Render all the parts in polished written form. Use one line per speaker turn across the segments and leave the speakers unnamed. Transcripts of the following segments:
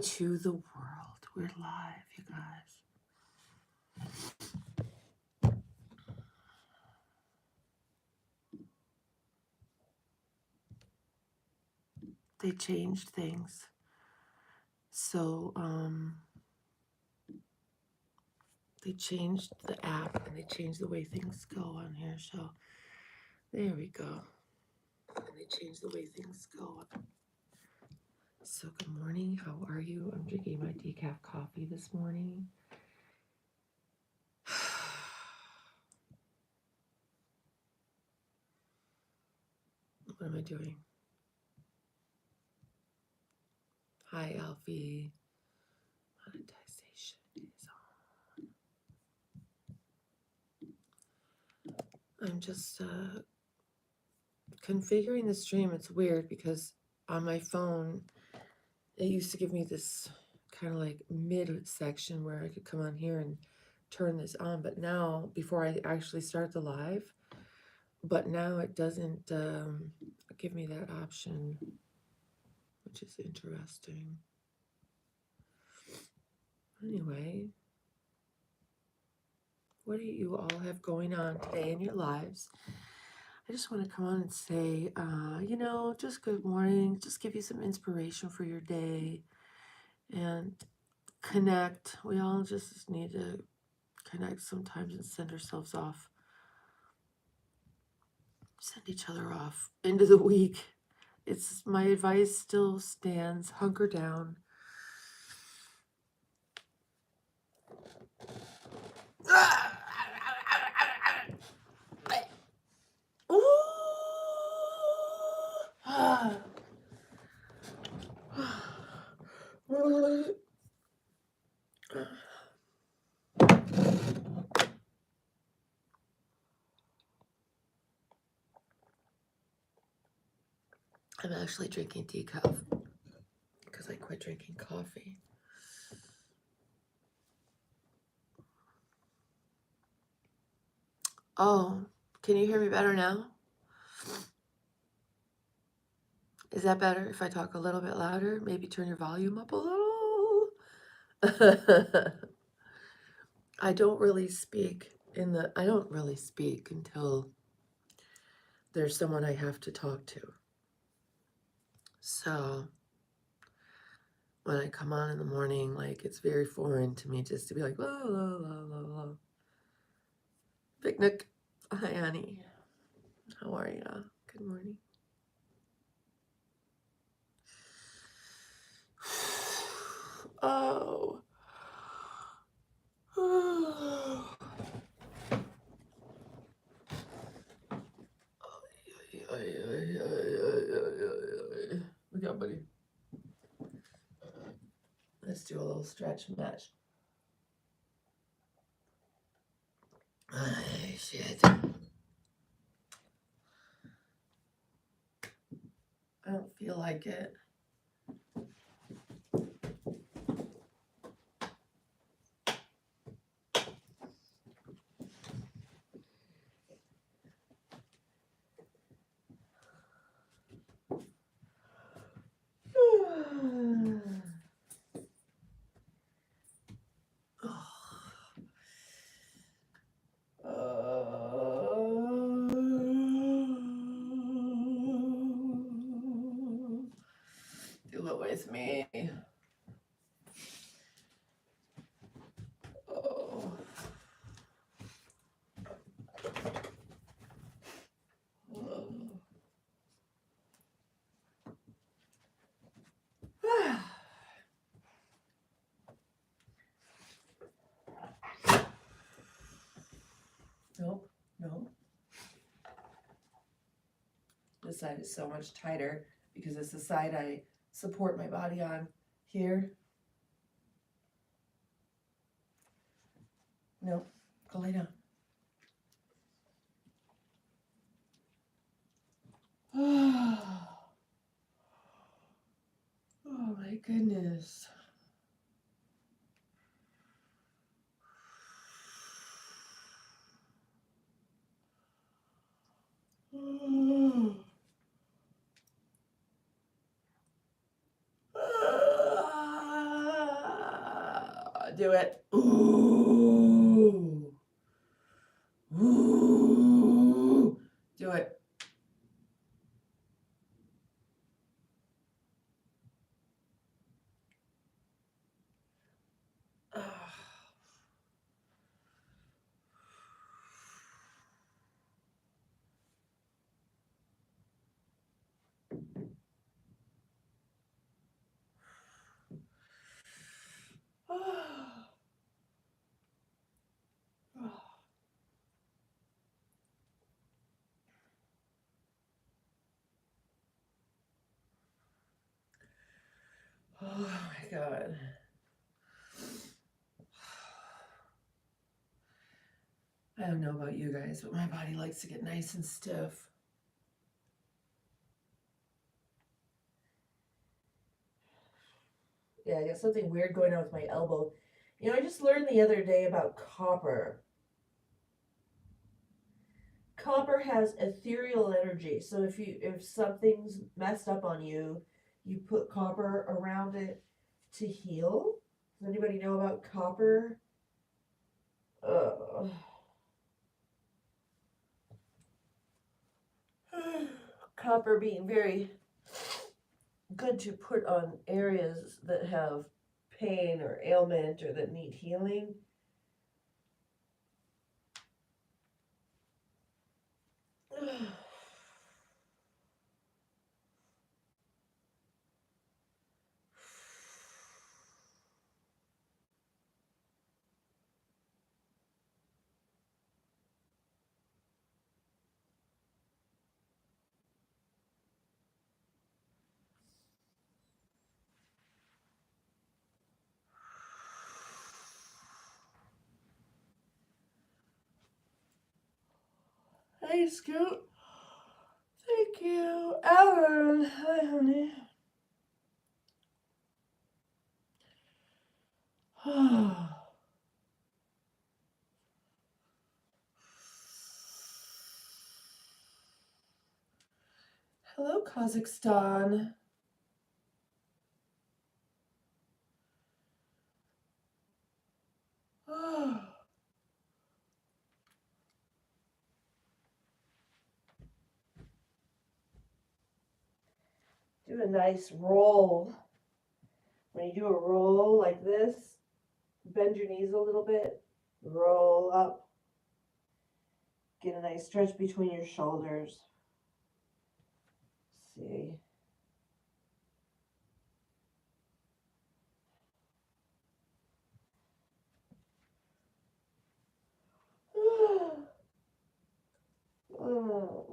To the world. We're live, you guys. They changed things. So, they changed the app and they changed the way things go on here. So, there we go. And they changed the way things go. So, good morning. How are you? I'm drinking my decaf coffee this morning. What am I doing? Hi, Alfie. Monetization is on. I'm just configuring the stream. It's weird because on my phone, it used to give me this kind of like mid section where I could come on here and turn this on. But now, before I actually start the live, but now it doesn't give me that option, which is interesting. Anyway, what do you all have going on today in your lives? I just want to come on and say, just good morning, just give you some inspiration for your day and connect. We all just need to connect sometimes and send each other off into the week. It's my advice still stands. Hunker down. I'm actually drinking decaf because I quit drinking coffee. Oh, can you hear me better now? Is that better if I talk a little bit louder? Maybe turn your volume up a little? I don't really speak until there's someone I have to talk to. So when I come on in the morning, like it's very foreign to me just to be like, la, la, la, la, la. Picnic. Hi, Annie. How are you? Good morning. Oh. Look out, buddy. Let's do a little stretch and match. Shit. I don't feel like it. Do it with me. Oh. Nope, nope. This side is so much tighter because it's the side I support my body on here. Nope, go lay down. Oh my goodness. Do it. Ooh. Ooh. Do it. Oh my God. I don't know about you guys, but my body likes to get nice and stiff. Yeah, I got something weird going on with my elbow. You know, I just learned the other day about copper. Copper has ethereal energy. So if something's messed up on you, you put copper around it to heal. Does anybody know about copper? Copper being very good to put on areas that have pain or ailment or that need healing. Hey, Scoot. Thank you. Alan. Hi, honey. Hello, Kazakhstan. Do a nice roll. When you do a roll like this, bend your knees a little bit, roll up, get a nice stretch between your shoulders. See. Oh.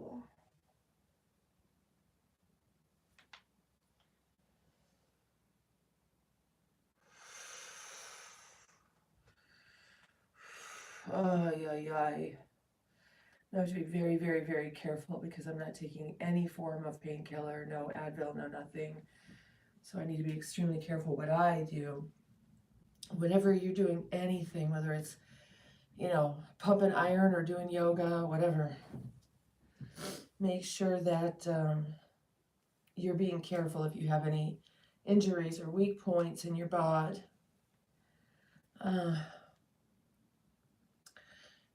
Ay, ay, ay. I have to be very, very, very careful because I'm not taking any form of painkiller, no Advil, no nothing. So I need to be extremely careful what I do. Whenever you're doing anything, whether it's, you know, pumping iron or doing yoga, whatever, make sure that you're being careful if you have any injuries or weak points in your bod.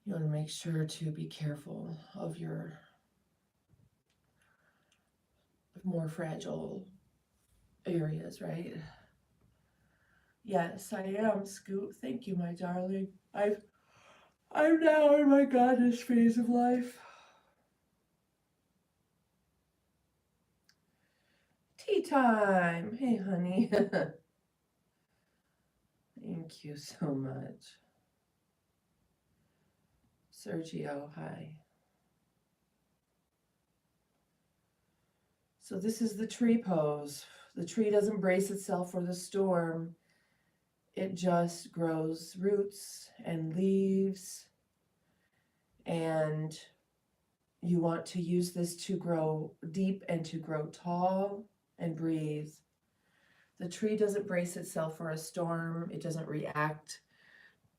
You want to make sure to be careful of your more fragile areas, right? Yes, I am, Scoot. Thank you, my darling. I'm now in my goddess phase of life. Tea time. Hey, honey. Thank you so much. Sergio, hi. So this is the tree pose. The tree doesn't brace itself for the storm. It just grows roots and leaves. And you want to use this to grow deep and to grow tall and breathe. The tree doesn't brace itself for a storm. It doesn't react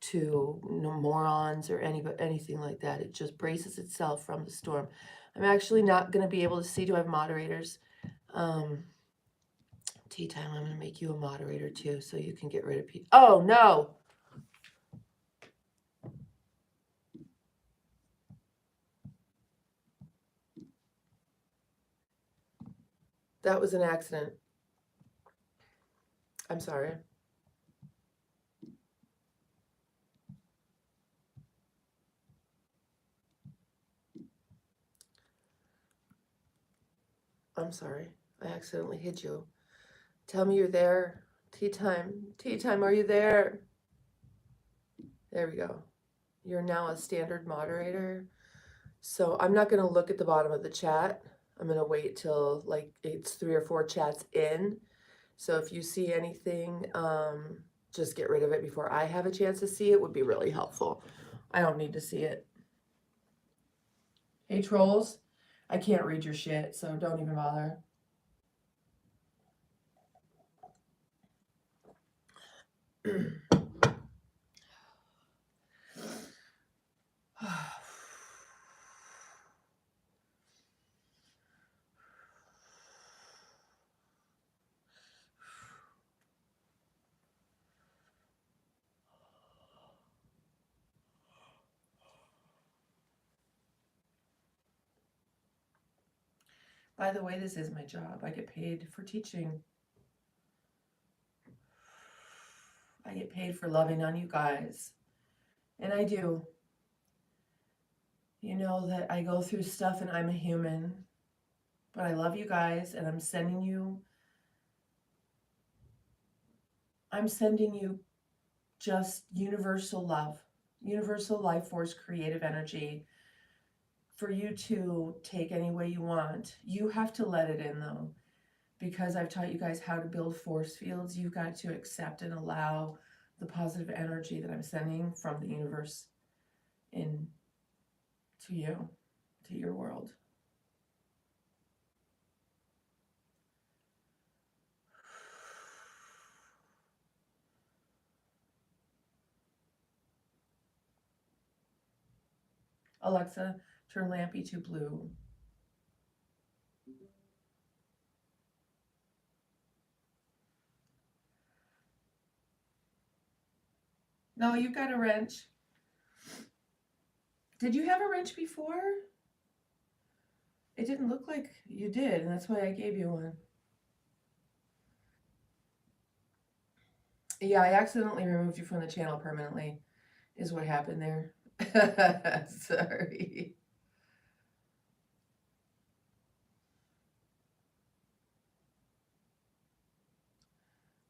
to morons or anything like that. It just braces itself from the storm. I'm actually not going to be able to see. Do I have moderators? Tea time. I'm going to make you a moderator too, so you can get rid of people. Oh no! That was an accident. I'm sorry. I'm sorry. I accidentally hit you. Tell me you're there. Tea time. Tea time, are you there? There we go. You're now a standard moderator. So I'm not going to look at the bottom of the chat. I'm going to wait till like it's 3 or 4 chats in. So if you see anything, just get rid of it before I have a chance to see it would be really helpful. I don't need to see it. Hey trolls, I can't read your shit, so don't even bother. By the way, this is my job. I get paid for teaching. I get paid for loving on you guys. And I do. You know that I go through stuff and I'm a human. But I love you guys and I'm sending you just universal love, universal life force, creative energy for you to take any way you want. You have to let it in though, because I've taught you guys how to build force fields. You've got to accept and allow the positive energy that I'm sending from the universe in to you, to your world. Alexa, turn Lampy to blue. No, you've got a wrench. Did you have a wrench before? It didn't look like you did, and that's why I gave you one. Yeah, I accidentally removed you from the channel permanently, is what happened there. Sorry.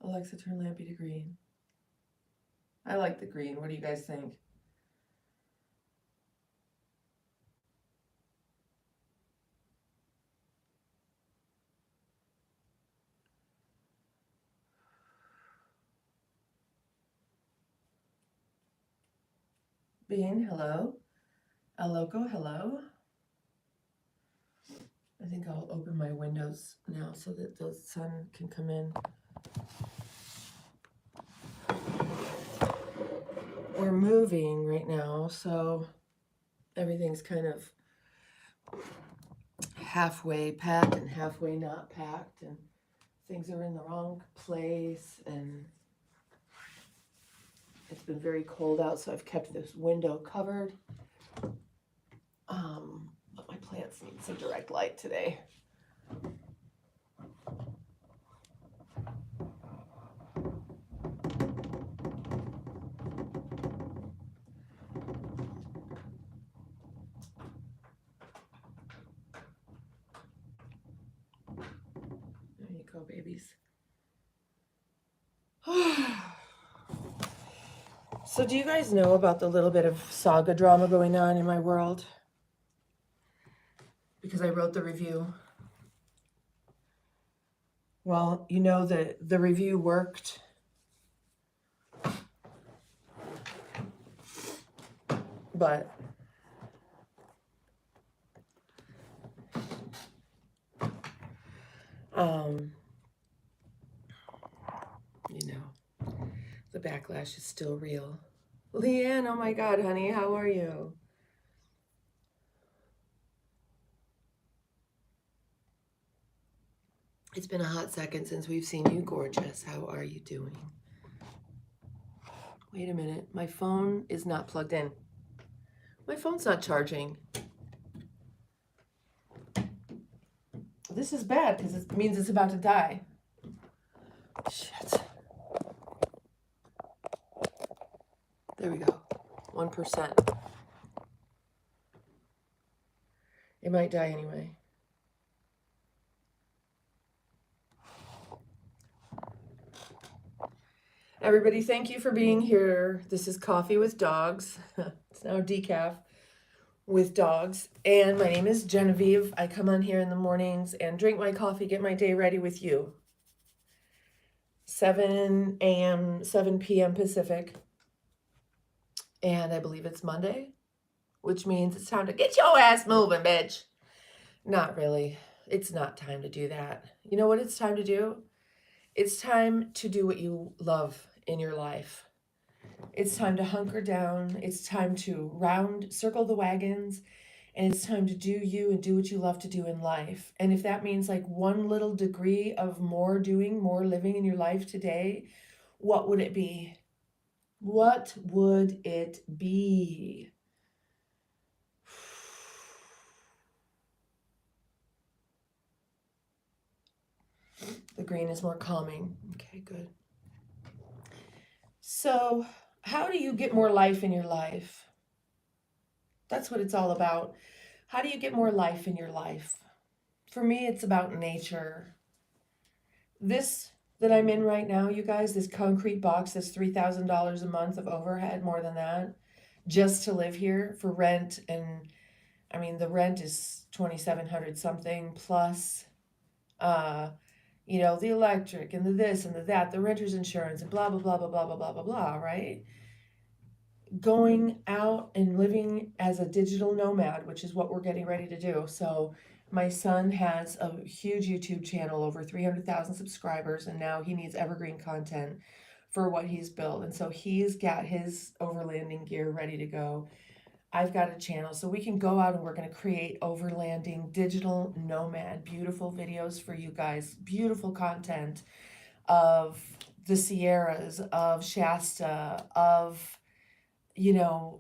Alexa, turn Lampy to green. I like the green. What do you guys think? Bean, hello. Aloco, hello. I think I'll open my windows now so that the sun can come in. We're moving right now, so everything's kind of halfway packed and halfway not packed, and things are in the wrong place, and it's been very cold out, so I've kept this window covered. But my plants need some direct light today. There you go, babies. So do you guys know about the little bit of saga drama going on in my world? Because I wrote the review. Well, you know that the review worked. But you know, the backlash is still real. Leanne, oh my God, honey, how are you? It's been a hot second since we've seen you, gorgeous. How are you doing? Wait a minute, my phone is not plugged in. My phone's not charging. This this is bad because it means it's about to die. Shit. There we go. 1%. It might die anyway. Everybody, thank you for being here. This is Coffee with Dogs. It's now decaf with dogs. And my name is Genevieve. I come on here in the mornings and drink my coffee, get my day ready with you. 7 a.m., 7 p.m. Pacific. And I believe it's Monday, which means it's time to get your ass moving, bitch. Not really. It's not time to do that. You know what it's time to do? It's time to do what you love in your life. It's time to hunker down. It's time to circle the wagons, and it's time to do you and do what you love to do in life. And if that means like one little degree of more doing, more living in your life today, what would it be? What would it be? The green is more calming. Okay, good. So, how do you get more life in your life? That's what it's all about. How do you get more life in your life? For me, it's about nature. This that I'm in right now, you guys, this concrete box, this $3,000 a month of overhead, more than that, just to live here for rent. And I mean, the rent is 2,700 something plus, the electric and the this and the that, the renter's insurance and blah, blah, blah, blah, blah, blah, blah, blah, blah, right? Going out and living as a digital nomad, which is what we're getting ready to do. So my son has a huge YouTube channel, over 300,000 subscribers, and now he needs evergreen content for what he's built. And so he's got his overlanding gear ready to go. I've got a channel, so we can go out and we're going to create overlanding digital nomad, beautiful videos for you guys, beautiful content of the Sierras, of Shasta, of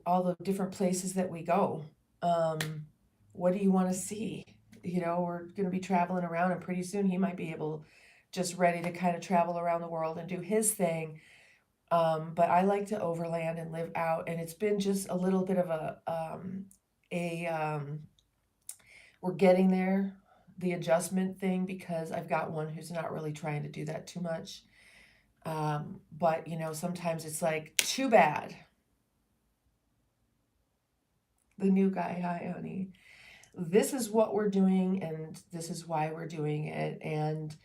all the different places that we go. What do you want to see? We're going to be traveling around, and pretty soon he might be able, just ready to kind of travel around the world and do his thing. But I like to overland and live out, and it's been just a little bit of we're getting there, the adjustment thing, because I've got one who's not really trying to do that too much. But sometimes it's like, too bad. The new guy, hi honey. This is what we're doing, and this is why we're doing it, and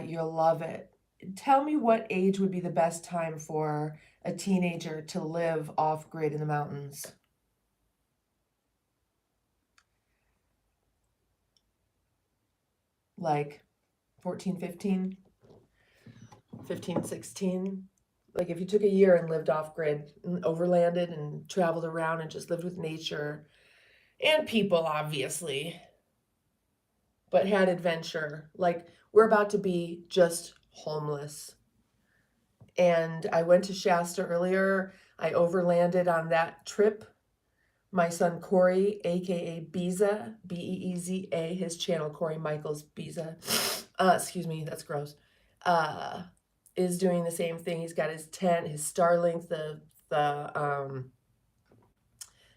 you'll love it. Tell me what age would be the best time for a teenager to live off-grid in the mountains? Like 14, 15? 15, 16? Like if you took a year and lived off-grid and overlanded and traveled around and just lived with nature and people, obviously, but had adventure. Like we're about to be just homeless. And I went to Shasta earlier. I overlanded on that trip. My son Corey, aka Beeza, Beeza, his channel Corey Michaels Beeza, excuse me, that's gross, is doing the same thing. He's got his tent, his Starlink, the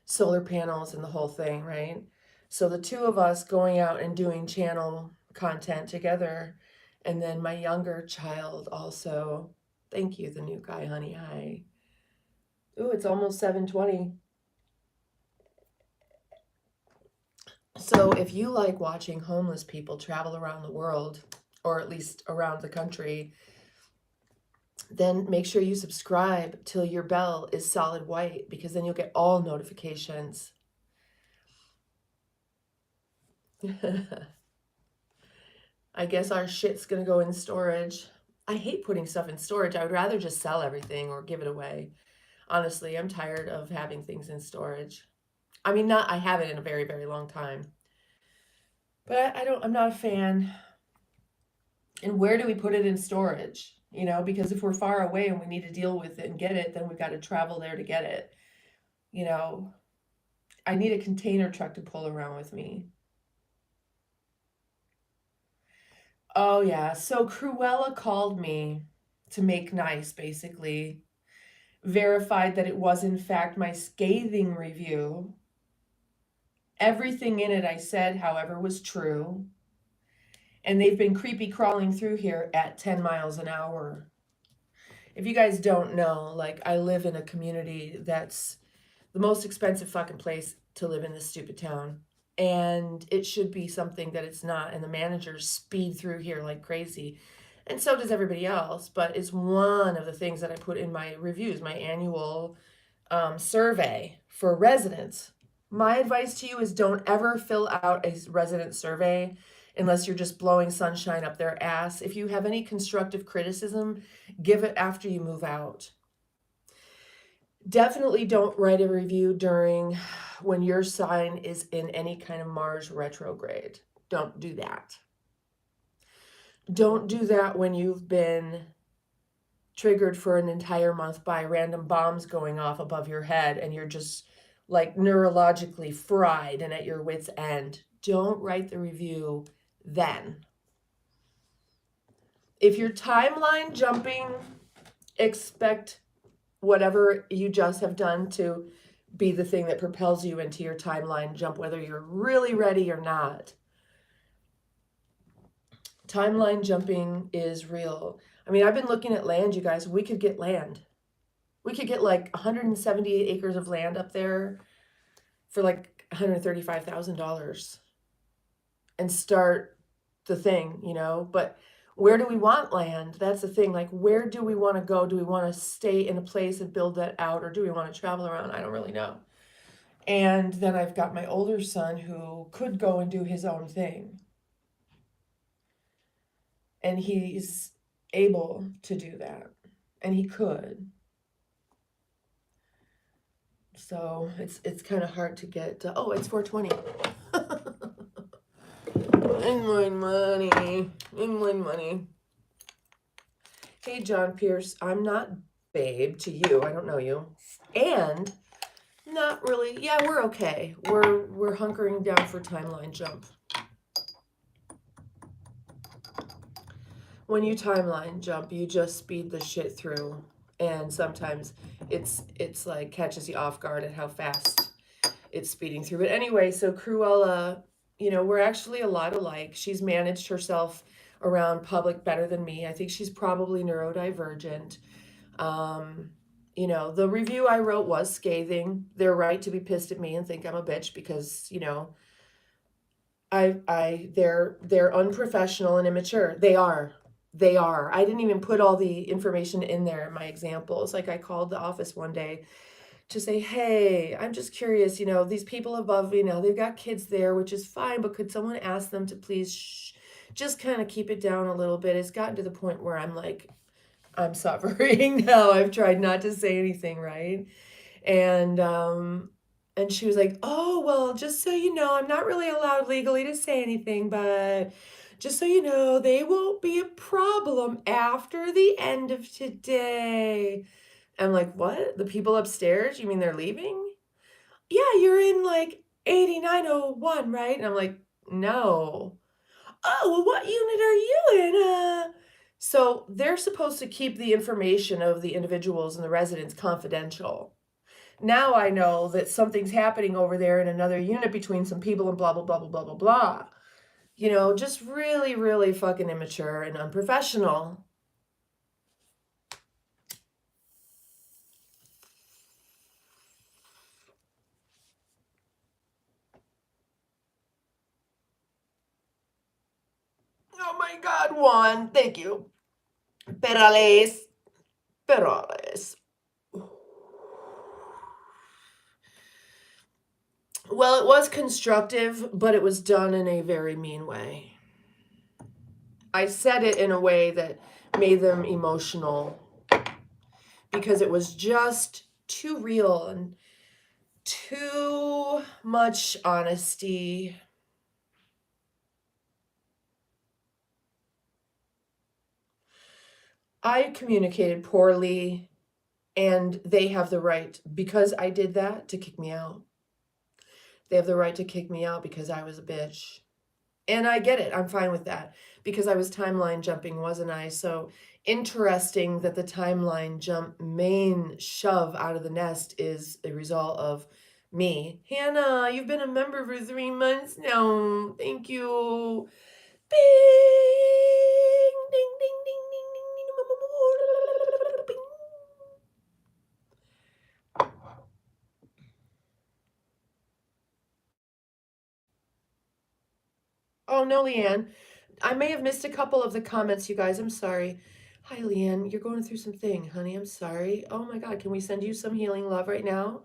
solar panels and the whole thing, right? So the two of us going out and doing channel content together, and then my younger child also. Thank you, the new guy, honey. Hi. Ooh, it's almost 7:20. So if you like watching homeless people travel around the world, or at least around the country, then make sure you subscribe till your bell is solid white, because then you'll get all notifications. I guess our shit's gonna go in storage. I hate putting stuff in storage. I would rather just sell everything or give it away. Honestly, I'm tired of having things in storage. I mean, I haven't in a very, very long time. But I'm not a fan. And where do we put it in storage? Because if we're far away and we need to deal with it and get it, then we've got to travel there to get it. I need a container truck to pull around with me. Oh yeah. So Cruella called me to make nice, basically. Verified that it was in fact my scathing review. Everything in it I said, however, was true. And they've been creepy crawling through here at 10 miles an hour. If you guys don't know, like, I live in a community that's the most expensive fucking place to live in this stupid town. And it should be something that it's not. And the managers speed through here like crazy. And so does everybody else. But it's one of the things that I put in my reviews, my annual survey for residents. My advice to you is don't ever fill out a resident survey unless you're just blowing sunshine up their ass. If you have any constructive criticism, give it after you move out. Definitely don't write a review during when your sign is in any kind of Mars retrograde. Don't do that. Don't do that when you've been triggered for an entire month by random bombs going off above your head and you're just like neurologically fried and at your wit's end. Don't write the review then. If you're timeline jumping, expect whatever you just have done to be the thing that propels you into your timeline jump, whether you're really ready or not. Timeline jumping is real. I mean, I've been looking at land, you guys. We could get land. We could get like 178 acres of land up there for like $135,000 and start the thing, you know? But where do we want land? That's the thing. Like, where do we want to go? Do we want to stay in a place and build that out, or do we want to travel around? I don't really know. And then I've got my older son who could go and do his own thing. And he's able to do that. And he could. So it's kind of hard to get to, oh, it's 420. Inline money. Inline money. Hey, John Pierce, I'm not babe to you. I don't know you. And not really. Yeah, we're okay. We're hunkering down for timeline jump. When you timeline jump, you just speed the shit through. And sometimes it's like catches you off guard at how fast it's speeding through. But anyway, so Cruella, you know, we're actually a lot alike. She's managed herself around public better than me. I think she's probably neurodivergent. You know, the review I wrote was scathing. They're right to be pissed at me and think I'm a bitch because, you know, they're unprofessional and immature. They are. They are. I didn't even put all the information in there in my examples. Like, I called the office one day to say, hey, I'm just curious, you know, these people above, you know, they've got kids there, which is fine, but could someone ask them to please just kind of keep it down a little bit? It's gotten to the point where I'm like, I'm suffering now. I've tried not to say anything, right? And she was like, oh, well, just so you know, I'm not really allowed legally to say anything, but just so you know, they won't be a problem after the end of today. I'm like, what? The people upstairs? You mean they're leaving? Yeah, you're in like 8901, right? And I'm like, no. Oh, well, what unit are you in? So they're supposed to keep the information of the individuals and the residents confidential. Now I know that something's happening over there in another unit between some people and blah, blah, blah, blah, blah, blah, blah. You know, just really, really fucking immature and unprofessional. Oh my God, Juan, thank you. Perales. Perales. Well, it was constructive, but it was done in a very mean way. I said it in a way that made them emotional because it was just too real and too much honesty. I communicated poorly, and they have the right, because I did that, to kick me out. They have the right to kick me out because I was a bitch. And I get it. I'm fine with that because I was timeline jumping, wasn't I? So interesting that the timeline jump main shove out of the nest is a result of me. Hannah, you've been a member for 3 months now. Thank you. Bing, ding, ding, ding, ding, ding, ding, bing. Oh no, Leanne. I may have missed a couple of the comments, you guys. I'm sorry. Hi, Leanne. You're going through something, honey. I'm sorry. Oh my God. Can we send you some healing love right now?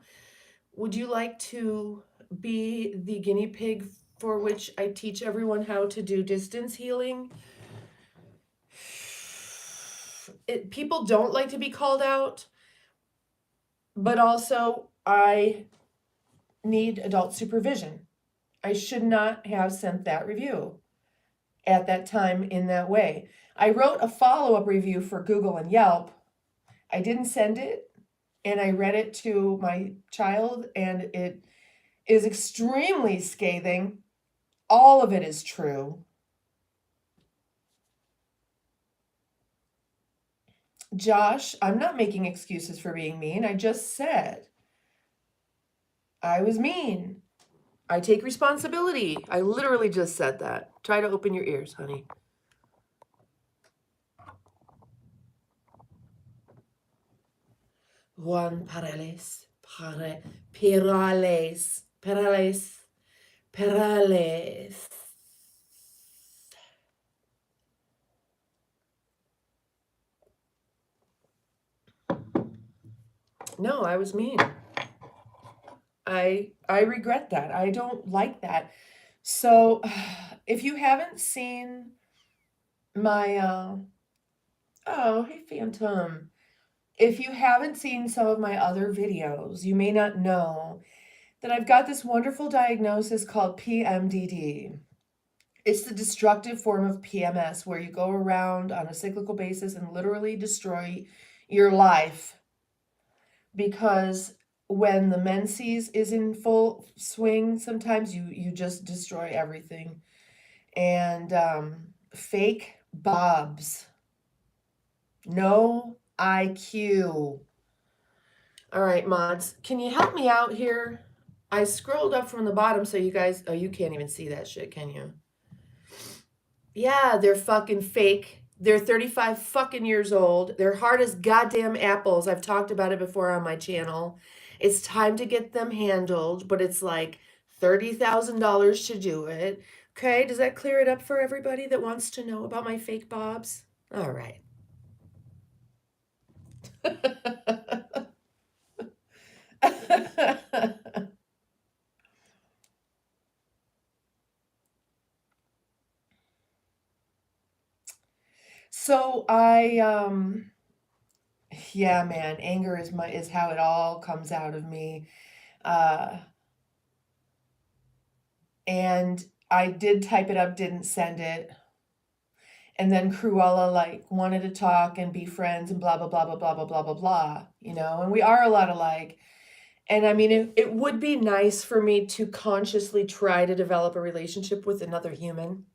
Would you like to be the guinea pig for which I teach everyone how to do distance healing? People don't like to be called out, but also I need adult supervision. I should not have sent that review at that time in that way. I wrote a follow-up review for Google and Yelp. I didn't send it, and I read it to my child, and it is extremely scathing. All of it is true. Josh, I'm not making excuses for being mean. I just said I was mean. I take responsibility. I literally just said that. Try to open your ears, honey. Juan Perales, Perales, Perales, Perales. No, I was mean. I regret that. I don't like that. So, if you haven't seen my oh, hey Phantom. If you haven't seen some of my other videos, you may not know that I've got this wonderful diagnosis called PMDD. It's the destructive form of PMS where you go around on a cyclical basis and literally destroy your life because when the menses is in full swing, sometimes you just destroy everything. And fake bobs, no IQ. All right, mods, can you help me out here? I scrolled up from the bottom so you guys, oh, you can't even see that shit, can you? Yeah, they're fucking fake. They're 35 fucking years old. They're hard as goddamn apples. I've talked about it before on my channel. It's time to get them handled, but it's like $30,000 to do it. Okay, does that clear it up for everybody that wants to know about my fake bobs? All right. So yeah, man, anger is how it all comes out of me. Uh and I did type it up, didn't send it. And then Cruella like wanted to talk and be friends and blah blah blah blah blah blah blah blah blah, you know, and we are a lot alike. And I mean, it would be nice for me to consciously try to develop a relationship with another human.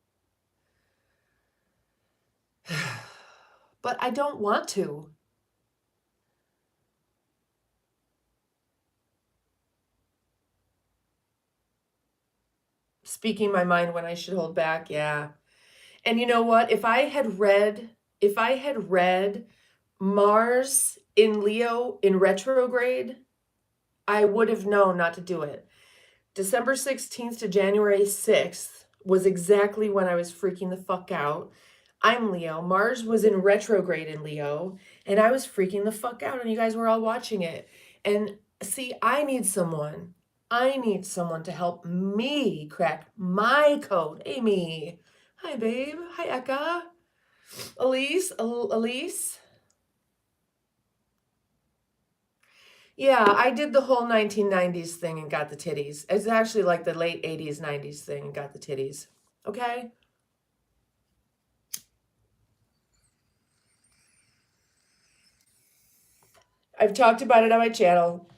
But I don't want to. Speaking my mind when I should hold back, yeah. And you know what? If I had read Mars in Leo in retrograde, I would have known not to do it. December 16th to January 6th was exactly when I was freaking the fuck out. I'm Leo. Mars was in retrograde in Leo, and I was freaking the fuck out, and you guys were all watching it. And see, I need someone. I need someone to help me crack my code. Amy. Hi, babe. Hi, Eka. Elise. Elise. Yeah, I did the whole 1990s thing and got the titties. It's actually like the late 80s, 90s thing and got the titties. Okay? I've talked about it on my channel.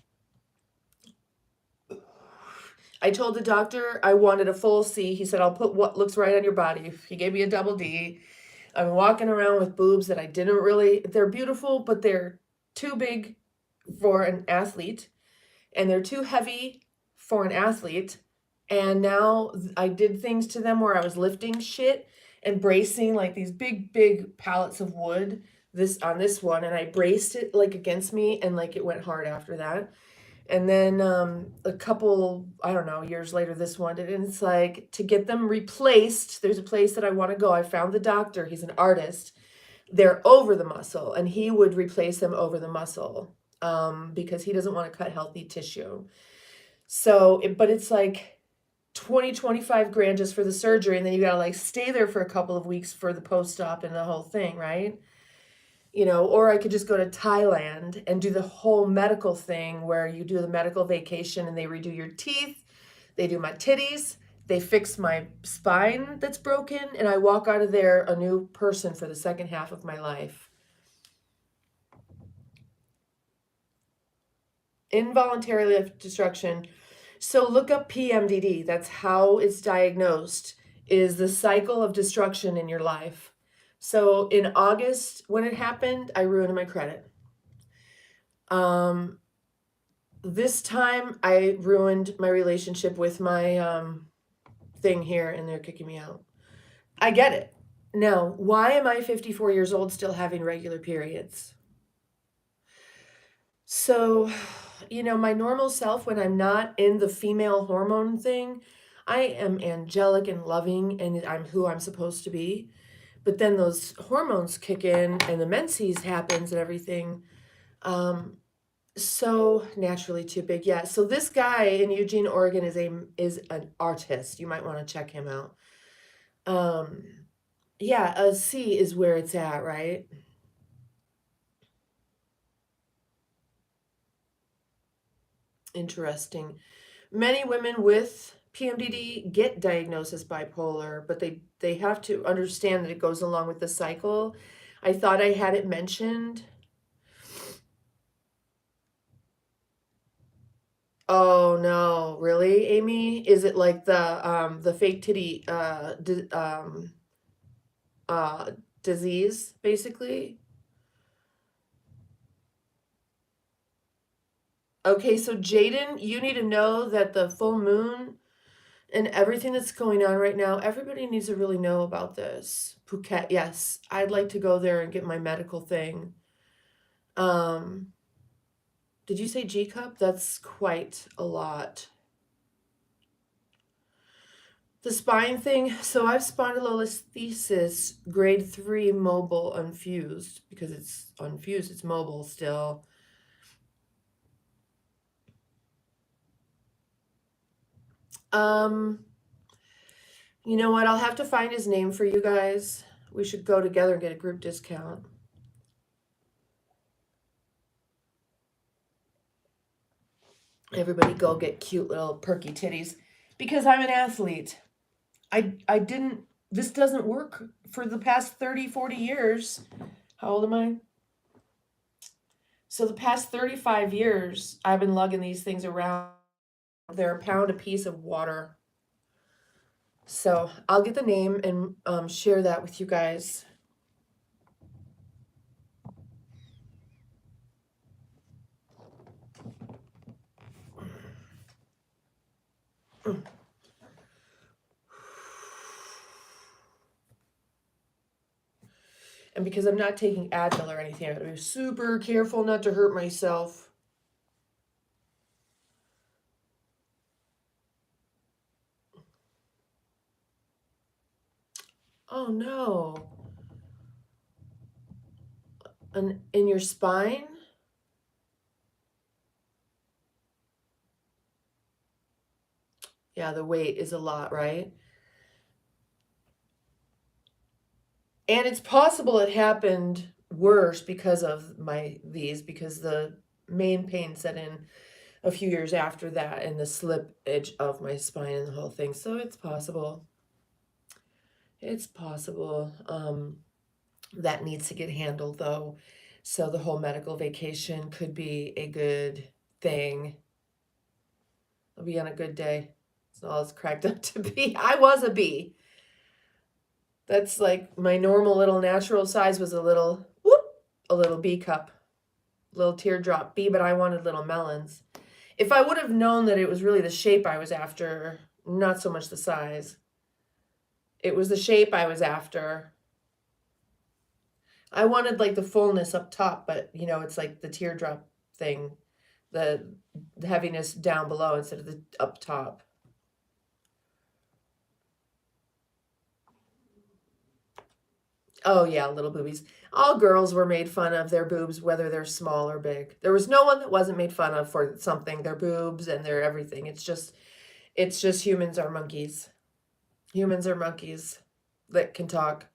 I told the doctor I wanted a full C. He said, I'll put what looks right on your body. He gave me a double D. I'm walking around with boobs that I didn't really, they're beautiful, but they're too big for an athlete and they're too heavy for an athlete. And now I did things to them where I was lifting shit and bracing like these big pallets of wood this one, and I braced it like against me, and like it went hard after that. And then a couple, I don't know, years later, this one did, and it's like to get them replaced. There's a place that I want to go. I found the doctor. He's an artist. They're over the muscle, and he would replace them over the muscle because he doesn't want to cut healthy tissue. So, but it's like 25 grand just for the surgery, and then you gotta like stay there for a couple of weeks for the post-op and the whole thing, right? You know, or I could just go to Thailand and do the whole medical thing where you do the medical vacation and they redo your teeth, they do my titties, they fix my spine that's broken, and I walk out of there a new person for the second half of my life. Involuntary destruction. So look up PMDD. That's how it's diagnosed, is the cycle of destruction in your life. So in August, when it happened, I ruined my credit. This time I ruined my relationship with my thing here, and they're kicking me out. I get it. Now, why am I 54 years old still having regular periods? So, you know, my normal self, when I'm not in the female hormone thing, I am angelic and loving and I'm who I'm supposed to be. But then those hormones kick in and the menses happens and everything. So naturally too big. Yeah. So this guy in Eugene, Oregon is an artist. You might want to check him out. Yeah, a C is where it's at, right? Interesting. Many women with PMDD get diagnosed as bipolar, but they have to understand that it goes along with the cycle. I thought I had it mentioned. Oh no, really, Amy? Is it like the fake titty uh disease basically? Okay, so Jaden, you need to know that the full moon and everything that's going on right now, everybody needs to really know about this. Phuket, yes, I'd like to go there and get my medical thing. Um, did you say G cup? That's quite a lot. The spine thing, so I have spondylolisthesis grade 3 mobile unfused because it's unfused, it's mobile still. You know what? I'll have to find his name for you guys. We should go together and get a group discount. Everybody go get cute little perky titties because I'm an athlete. I didn't, this doesn't work for the past 30, 40 years. How old am I? So the past 35 years, I've been lugging these things around. They're a pound a piece of water. So I'll get the name and share that with you guys. And because I'm not taking Advil or anything, I have to be super careful not to hurt myself. Oh no. And in your spine? Yeah, the weight is a lot, right? And it's possible it happened worse because of because the main pain set in a few years after that and the slip edge of my spine and the whole thing. So it's possible. It's possible. That needs to get handled though. So the whole medical vacation could be a good thing. I'll be on a good day. That's all it's cracked up to be. I was a B. That's like my normal little natural size was a little B cup, little teardrop B, but I wanted little melons. If I would have known that it was really the shape I was after, not so much the size. It was the shape I was after. I wanted like the fullness up top, but you know, it's like the teardrop thing, the heaviness down below instead of the up top. Oh yeah, little boobies. All girls were made fun of their boobs, whether they're small or big. There was no one that wasn't made fun of for something, their boobs and their everything. It's just humans are monkeys. Humans are monkeys that can talk.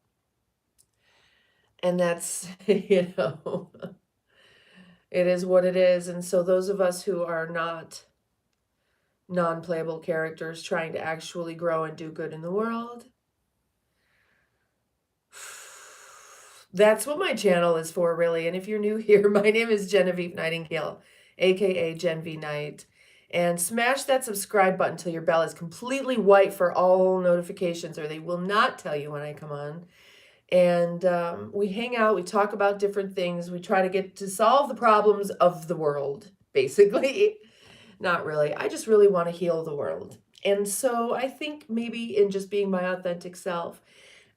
And that's, you know, it is what it is. And so those of us who are not non-playable characters trying to actually grow and do good in the world, that's what my channel is for, really. And if you're new here, my name is Genevieve Nightingale, aka Gen V Night. And smash that subscribe button till your bell is completely white for all notifications, or they will not tell you when I come on. And we hang out, we talk about different things, we try to get to solve the problems of the world, basically. Not really. I just really want to heal the world. And so I think maybe in just being my authentic self,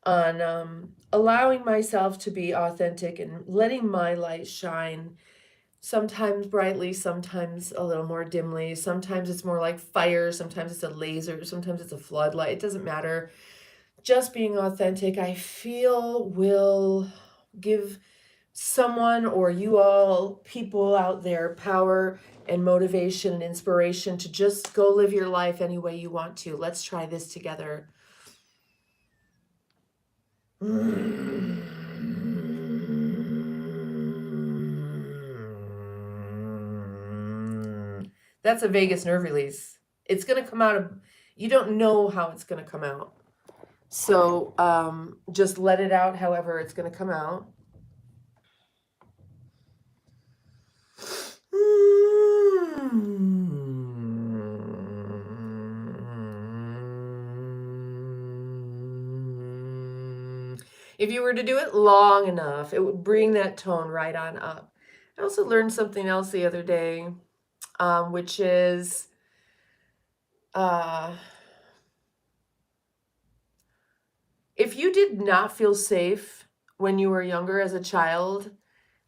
on allowing myself to be authentic and letting my light shine, sometimes brightly, sometimes a little more dimly, sometimes it's more like fire, sometimes it's a laser, sometimes it's a floodlight. It doesn't matter. Just being authentic, I feel, will give someone or you all, people out there, power and motivation and inspiration to just go live your life any way you want to. Let's try this together. That's a vagus nerve release. It's going to come out of, you don't know how it's going to come out. So just let it out however it's going to come out. If you were to do it long enough, it would bring that tone right on up. I also learned something else the other day, which is if you did not feel safe when you were younger as a child,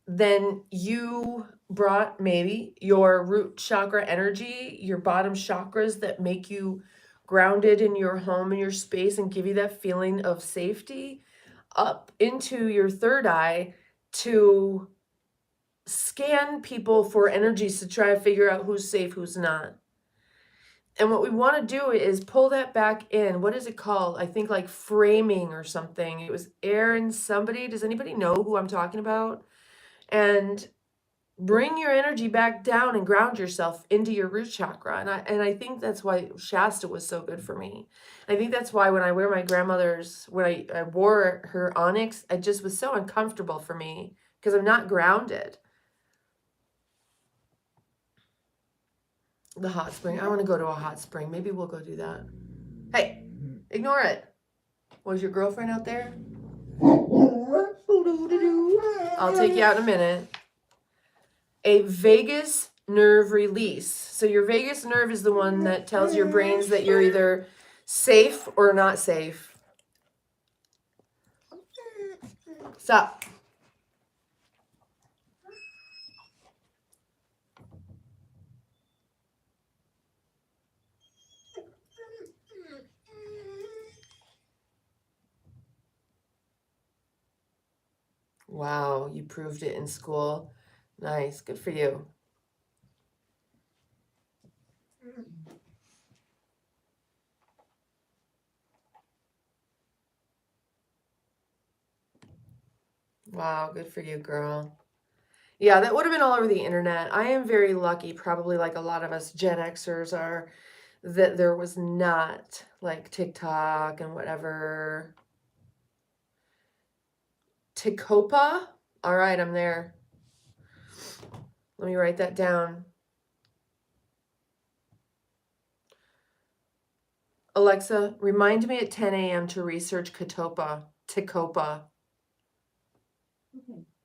then you brought maybe your root chakra energy, your bottom chakras that make you grounded in your home and your space and give you that feeling of safety, up into your third eye to scan people for energies to try to figure out who's safe, who's not. And what we want to do is pull that back in. What is it called? I think like framing or something. It was Aaron somebody. Does anybody know who I'm talking about? And bring your energy back down and ground yourself into your root chakra. And I think that's why Shasta was so good for me. I think that's why when I wear my grandmother's, when I wore her onyx, it just was so uncomfortable for me because I'm not grounded. The hot spring. I want to go to a hot spring. Maybe we'll go do that. Hey, ignore it. Was your girlfriend out there? I'll take you out in a minute. A vagus nerve release. So your vagus nerve is the one that tells your brains that you're either safe or not safe. Stop. Wow, you proved it in school. Nice, good for you. Wow, good for you, girl. Yeah, that would have been all over the internet. I am very lucky, probably like a lot of us Gen Xers are, that there was not like TikTok and whatever. Ticopa? All right, I'm there. Let me write that down. Alexa, remind me at 10 a.m. to research Tecopa.
Okay,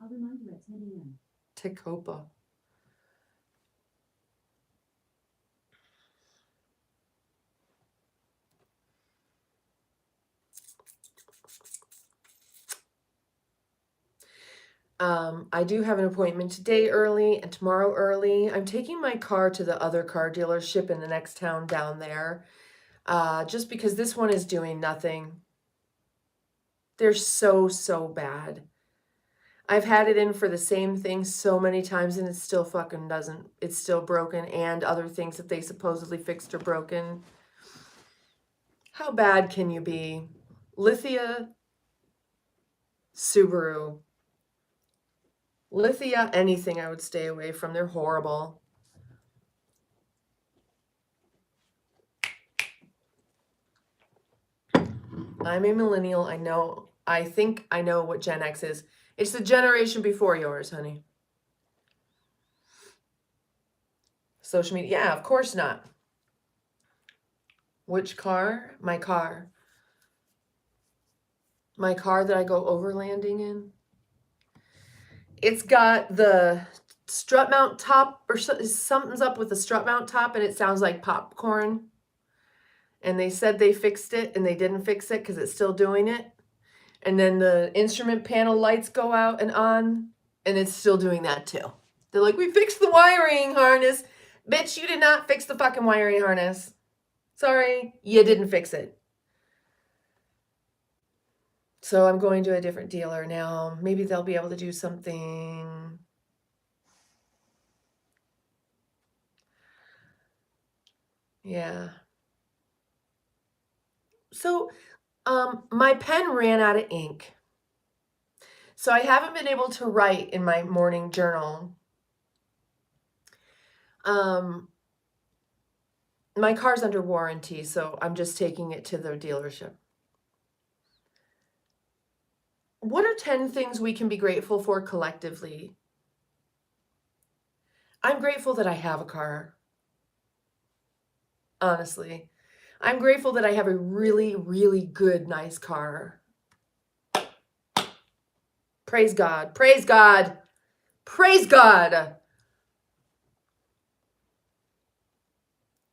I'll remind you at 10 a.m.
Tecopa. I do have an appointment today early and tomorrow early. I'm taking my car to the other car dealership in the next town down there, just because this one is doing nothing. They're so bad. I've had it in for the same thing so many times and it still fucking doesn't. It's still broken, and other things that they supposedly fixed are broken. How bad can you be? Lithia, Subaru. Lithia, anything I would stay away from. They're horrible. I'm a millennial. I think I know what Gen X is. It's the generation before yours, honey. Social media. Yeah, of course not. Which car? My car. My car that I go overlanding in. It's got the strut mount top, or something's up with the strut mount top, and it sounds like popcorn. And they said they fixed it, and they didn't fix it because it's still doing it. And then the instrument panel lights go out and on, and it's still doing that too. They're like, we fixed the wiring harness. Bitch, you did not fix the fucking wiring harness. Sorry, you didn't fix it. So I'm going to a different dealer now. Maybe they'll be able to do something. Yeah. So my pen ran out of ink. So I haven't been able to write in my morning journal. My car's under warranty, so I'm just taking it to the dealership. What are 10 things we can be grateful for collectively? I'm grateful that I have a car. Honestly. I'm grateful that I have a really, really good, nice car. Praise God. Praise God. Praise God.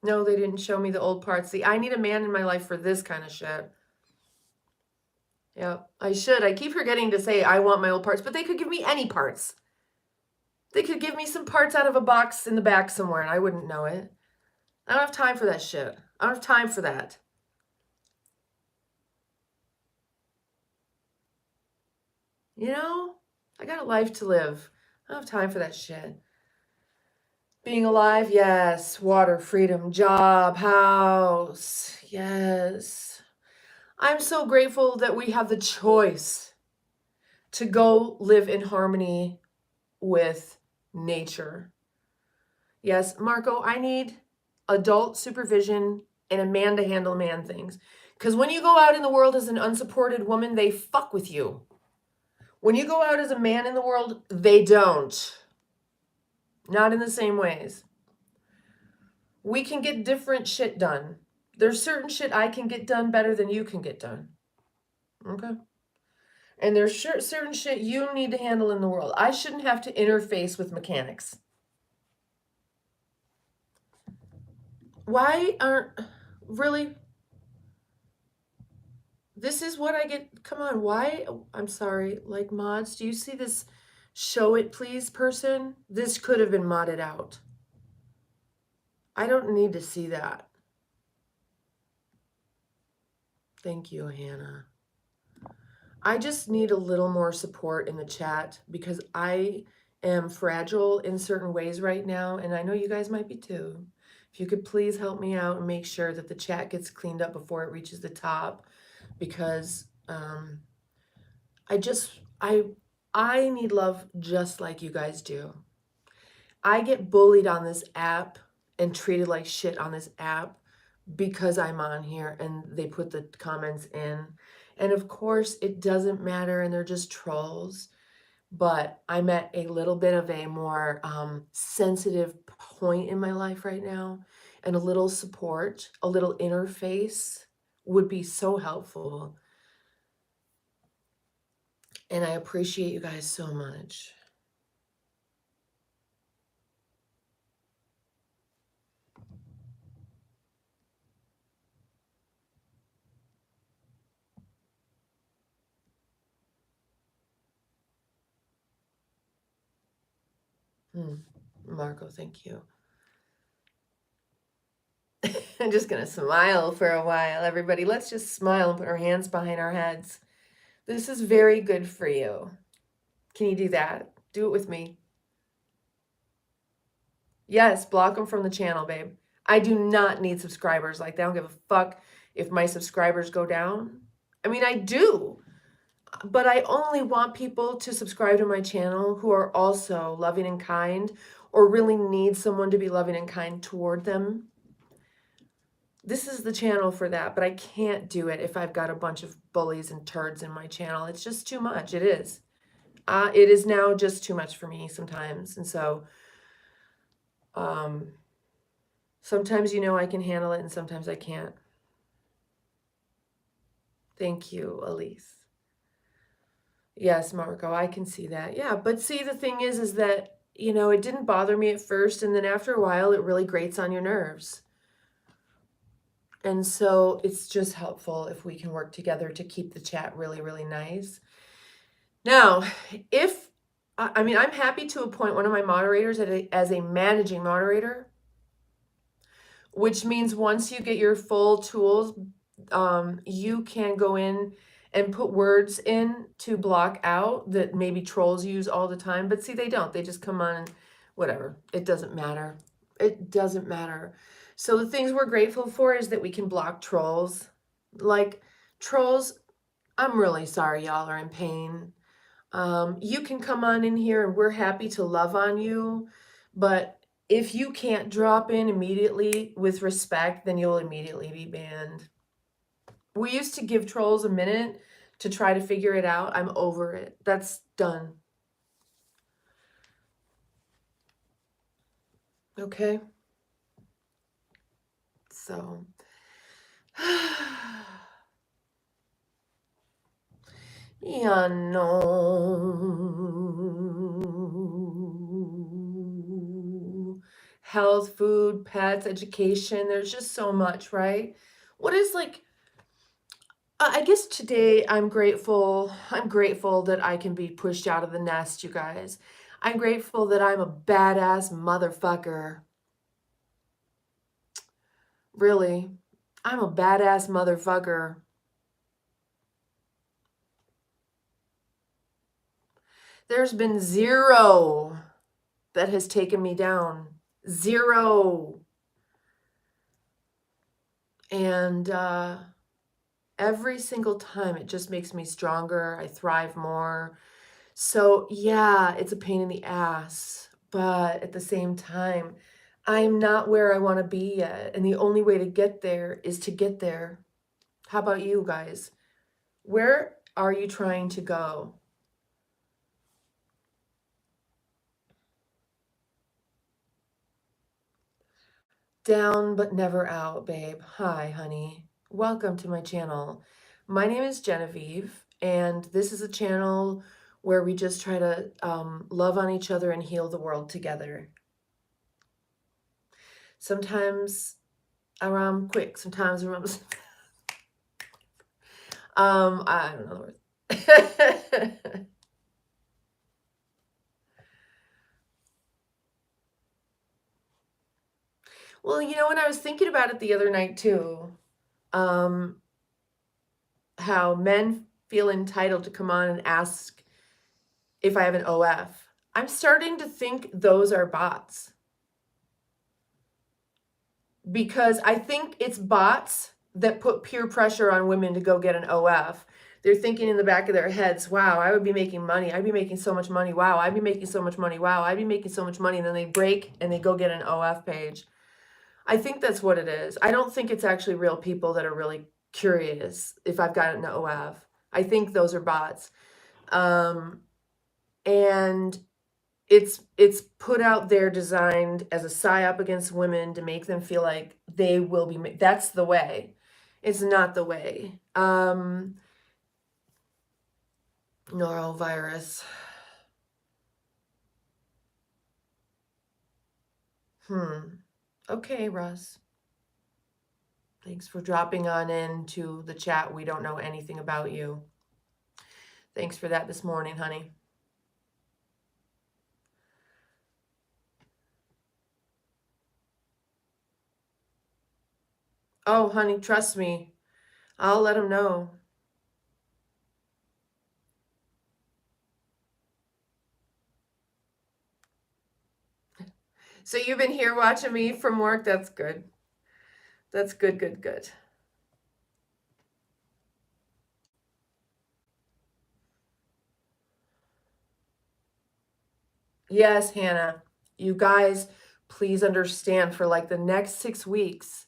No, they didn't show me the old parts. See, I need a man in my life for this kind of shit. Yeah, I should. I keep forgetting to say I want my old parts, but they could give me any parts. They could give me some parts out of a box in the back somewhere and I wouldn't know it. I don't have time for that shit. I don't have time for that. You know, I got a life to live. I don't have time for that shit. Being alive, yes. Water, freedom, job, house, yes. I'm so grateful that we have the choice to go live in harmony with nature. Yes, Marco, I need adult supervision and a man to handle man things. Because when you go out in the world as an unsupported woman, they fuck with you. When you go out as a man in the world, they don't. Not in the same ways. We can get different shit done. There's certain shit I can get done better than you can get done. Okay? And there's certain shit you need to handle in the world. I shouldn't have to interface with mechanics. Why aren't... Really? This is what I get. Come on, why? I'm sorry. Like, mods, do you see this show it please person? This could have been modded out. I don't need to see that. Thank you, Hannah. I just need a little more support in the chat because I am fragile in certain ways right now, and I know you guys might be too. If you could please help me out and make sure that the chat gets cleaned up before it reaches the top, because I need love just like you guys do. I get bullied on this app and treated like shit on this app because I'm on here and they put the comments in. And of course, it doesn't matter and they're just trolls. But I'm at a little bit of a more sensitive point in my life right now, and a little support, a little interface would be so helpful. And I appreciate you guys so much. Marco, thank you. I'm just going to smile for a while, everybody. Let's just smile and put our hands behind our heads. This is very good for you. Can you do that? Do it with me. Yes, block them from the channel, babe. I do not need subscribers like that. I don't give a fuck if my subscribers go down. I mean, I do. But I only want people to subscribe to my channel who are also loving and kind or really need someone to be loving and kind toward them. This is the channel for that, but I can't do it if I've got a bunch of bullies and turds in my channel. It's just too much. It is. It is now just too much for me sometimes. And so sometimes, I can handle it and sometimes I can't. Thank you, Elise. Yes, Marco, I can see that. Yeah, but see, the thing is that, it didn't bother me at first, and then after a while, it really grates on your nerves. And so it's just helpful if we can work together to keep the chat really, really nice. Now, I'm happy to appoint one of my moderators as a managing moderator, which means once you get your full tools, you can go in and put words in to block out that maybe trolls use all the time. But see, they don't. They just come on and whatever. It doesn't matter. It doesn't matter. So the things we're grateful for is that we can block trolls. Like trolls, I'm really sorry y'all are in pain. You can come on in here and we're happy to love on you. But if you can't drop in immediately with respect, then you'll immediately be banned. We used to give trolls a minute to try to figure it out. I'm over it. That's done. Okay. So, yeah, no. Health, food, pets, education. There's just so much, right? What is I guess today I'm grateful that I can be pushed out of the nest, you guys. I'm grateful that I'm a badass motherfucker. Really. I'm a badass motherfucker. There's been zero that has taken me down. Zero. And every single time it just makes me stronger. I thrive more. So yeah, it's a pain in the ass, but at the same time, I'm not where I want to be yet. And the only way to get there is to get there. How about you guys? Where are you trying to go? Down but never out, babe. Hi, honey. Welcome to my channel. My name is Genevieve, and this is a channel where we just try to love on each other and heal the world together. Sometimes around quick, sometimes around I don't know the words. Well, when I was thinking about it the other night too, how men feel entitled to come on and ask if I have an OF. I'm starting to think those are bots. Because I think it's bots that put peer pressure on women to go get an OF. They're thinking in the back of their heads, wow, I would be making money. I'd be making so much money. Wow, I'd be making so much money. Wow, I'd be making so much money. And then they break and they go get an OF page. I think that's what it is. I don't think it's actually real people that are really curious if I've got an OF. I think those are bots. And it's put out there designed as a psyop against women to make them feel like they will be, that's the way. It's not the way. Norovirus. Okay, Russ. Thanks for dropping on into the chat. We don't know anything about you. Thanks for that this morning, honey. Oh, honey, trust me. I'll let him know. So you've been here watching me from work? That's good. That's good, good, good. Yes, Hannah. You guys, please understand, for like the next 6 weeks,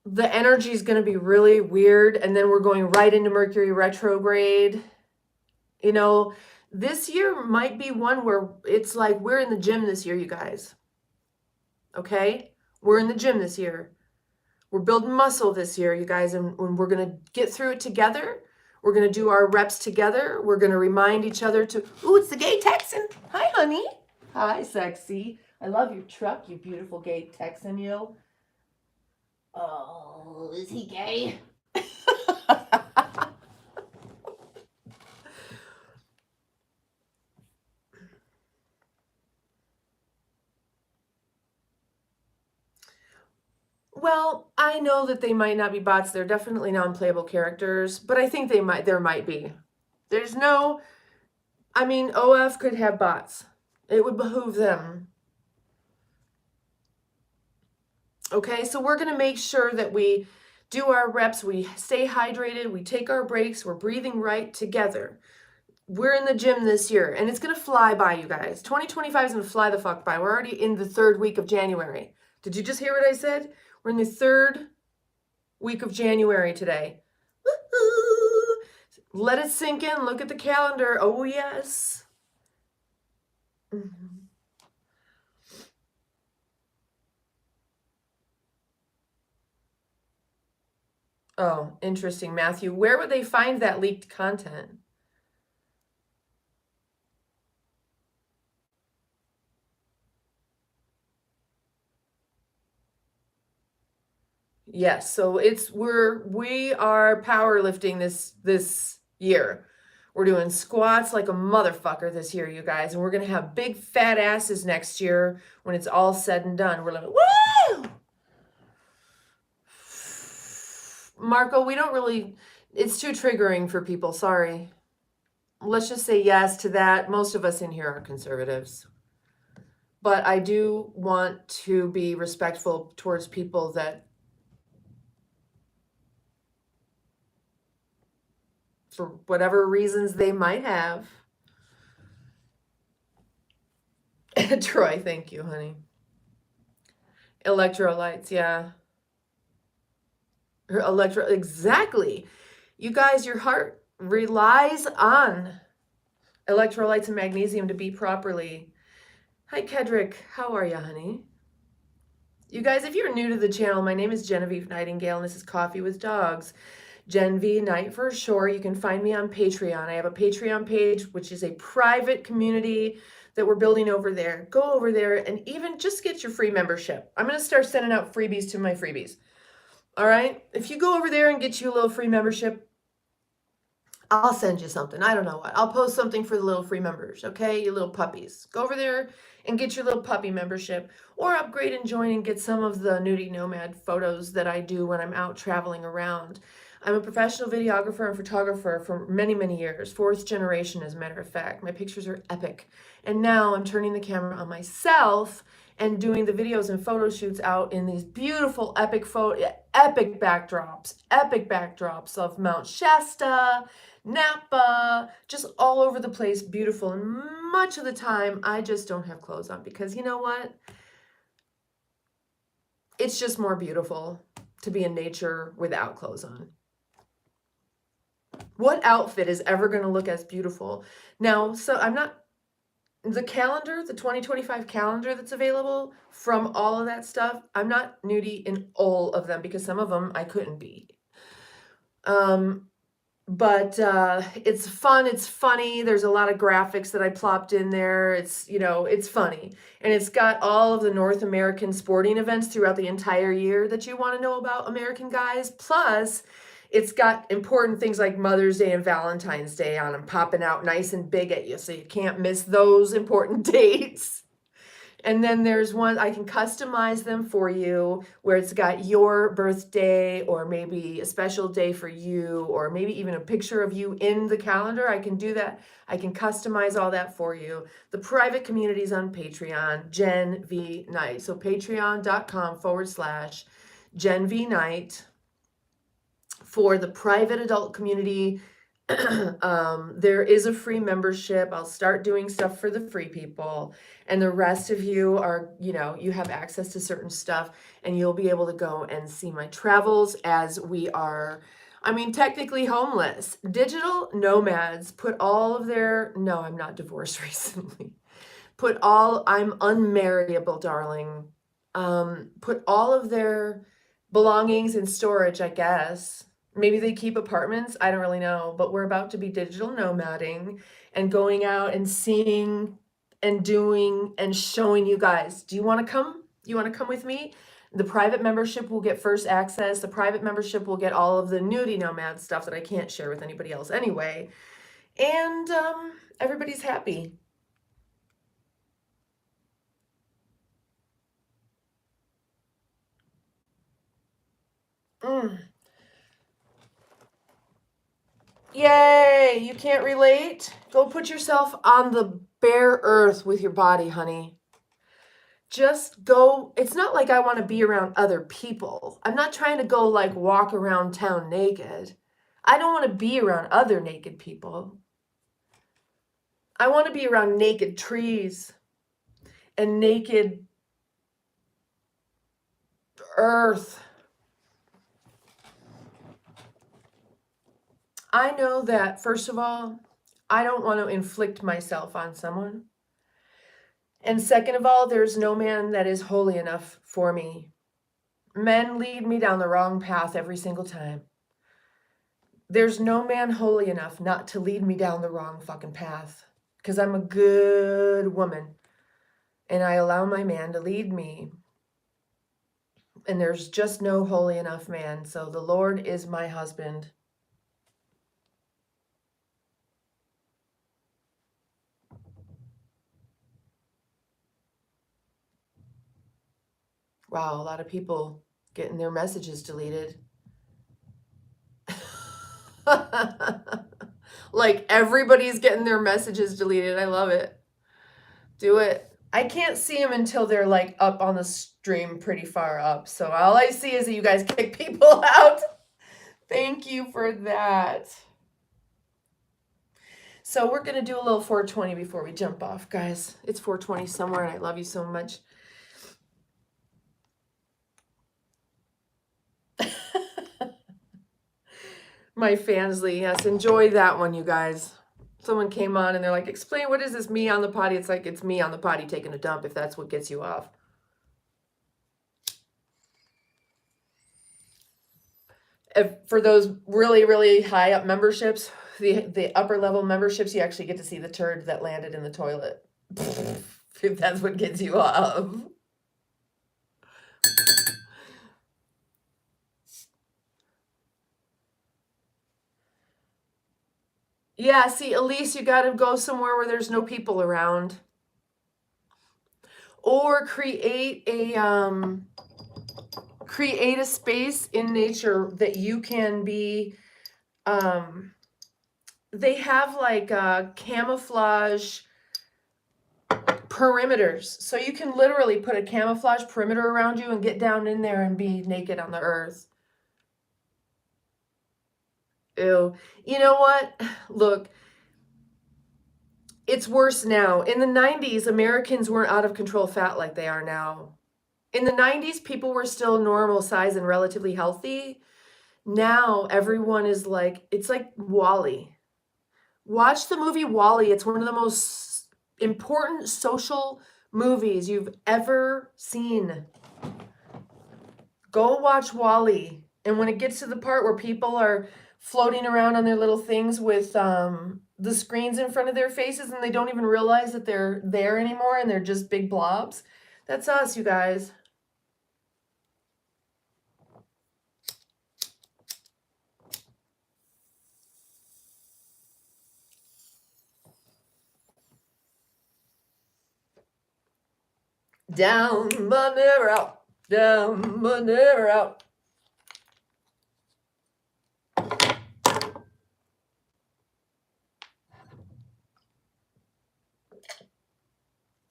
the energy is going to be really weird. And then we're going right into Mercury retrograde. You know, this year might be one where it's like we're in the gym this year, you guys. Okay? We're in the gym this year. We're building muscle this year, you guys, and we're going to get through it together. We're going to do our reps together. We're going to remind each other to, ooh, it's the gay Texan. Hi, honey. Hi, sexy. I love your truck, you beautiful gay Texan, you. Oh, is he gay? Well, I know that they might not be bots. They're definitely non-playable characters, but I think there might be. There's no, I mean, OF could have bots. It would behoove them. Okay, so we're going to make sure that we do our reps, we stay hydrated, we take our breaks, we're breathing right together. We're in the gym this year, and it's going to fly by, you guys. 2025 is going to fly the fuck by. We're already in the 3rd week of January. Did you just hear what I said? We're in the 3rd week of January today. Woo-hoo! Let it sink in. Look at the calendar. Oh, yes. Mm-hmm. Oh, interesting, Matthew. Where would they find that leaked content? Yes, so we are powerlifting this year. We're doing squats like a motherfucker this year, you guys, and we're gonna have big fat asses next year when it's all said and done. We're like, woo! Marco, we don't really, it's too triggering for people, sorry. Let's just say yes to that. Most of us in here are conservatives. But I do want to be respectful towards people that, for whatever reasons they might have. Troy, thank you, honey. Electrolytes, yeah. Exactly. You guys, your heart relies on electrolytes and magnesium to beat properly. Hi, Kedrick. How are you, honey? You guys, if you're new to the channel, my name is Genevieve Nightingale, and this is Coffee with Dogs. Gen V Night for short. You can find me on Patreon. I have a Patreon page, which is a private community that we're building over there. Go over there and even just get your free membership. I'm going to start sending out freebies to my freebies. All right? If you go over there and get you a little free membership, I'll send you something. I don't know what. I'll post something for the little free members, okay? You little puppies. Go over there and get your little puppy membership, or upgrade and join and get some of the Nudie Nomad photos that I do when I'm out traveling around. I'm a professional videographer and photographer for many, many years. 4th generation, as a matter of fact. My pictures are epic. And now I'm turning the camera on myself and doing the videos and photo shoots out in these beautiful epic backdrops of Mount Shasta, Napa, just all over the place, beautiful. And much of the time, I just don't have clothes on because you know what? It's just more beautiful to be in nature without clothes on. What outfit is ever going to look as beautiful? Now, so I'm not the calendar, the 2025 calendar that's available from all of that stuff, I'm not nudie in all of them because some of them I couldn't be. But it's fun, it's funny. There's a lot of graphics that I plopped in there. It's, it's funny. And it's got all of the North American sporting events throughout the entire year that you want to know about, American guys. Plus, it's got important things like Mother's Day and Valentine's Day on them, popping out nice and big at you, so you can't miss those important dates. And then there's one, I can customize them for you where it's got your birthday or maybe a special day for you or maybe even a picture of you in the calendar. I can do that. I can customize all that for you. The private community's on Patreon, Gen V Night. So patreon.com/Gen V Night for the private adult community. There is a free membership. I'll start doing stuff for the free people. And the rest of you are, you have access to certain stuff and you'll be able to go and see my travels as we are, technically homeless. Digital nomads put all of their, no, I'm not divorced recently. I'm unmarriable, darling. Put all of their belongings in storage, I guess. Maybe they keep apartments. I don't really know. But we're about to be digital nomading and going out and seeing and doing and showing you guys. Do you want to come? You want to come with me? The private membership will get first access. The private membership will get all of the nudie nomad stuff that I can't share with anybody else anyway. And everybody's happy. Yay, you can't relate? Go put yourself on the bare earth with your body, honey. Just go. It's not like I want to be around other people. I'm not trying to go like walk around town naked. I don't want to be around other naked people. I want to be around naked trees and naked earth. I know that, first of all, I don't want to inflict myself on someone. And second of all, there's no man that is holy enough for me. Men lead me down the wrong path every single time. There's no man holy enough not to lead me down the wrong fucking path. Because I'm a good woman. And I allow my man to lead me. And there's just no holy enough man. So the Lord is my husband. Wow, a lot of people getting their messages deleted. Like everybody's getting their messages deleted. I love it. Do it. I can't see them until they're like up on the stream pretty far up. So all I see is that you guys kick people out. Thank you for that. So we're going to do a little 420 before we jump off, guys. It's 420 somewhere and I love you so much. My Fansly, yes, enjoy that one, you guys. Someone came on and they're like, explain, what is this me on the potty? It's like, it's me on the potty taking a dump, if that's what gets you off. For those really, really high up memberships, the upper level memberships, you actually get to see the turd that landed in the toilet. If that's what gets you off. Yeah, see, Elise, you got to go somewhere where there's no people around. Or create a space in nature that you can be, they have like camouflage perimeters. So you can literally put a camouflage perimeter around you and get down in there and be naked on the earth. Ew. You know what? Look, it's worse now. In the 90s, Americans weren't out of control fat like they are now. In the 90s, people were still normal size and relatively healthy. Now, everyone is like, it's like WALL-E. Watch the movie WALL-E. It's one of the most important social movies you've ever seen. Go watch WALL-E. And when it gets to the part where people are floating around on their little things with the screens in front of their faces and they don't even realize that they're there anymore and they're just big blobs, that's us, you guys. Down but never out. Down but never out.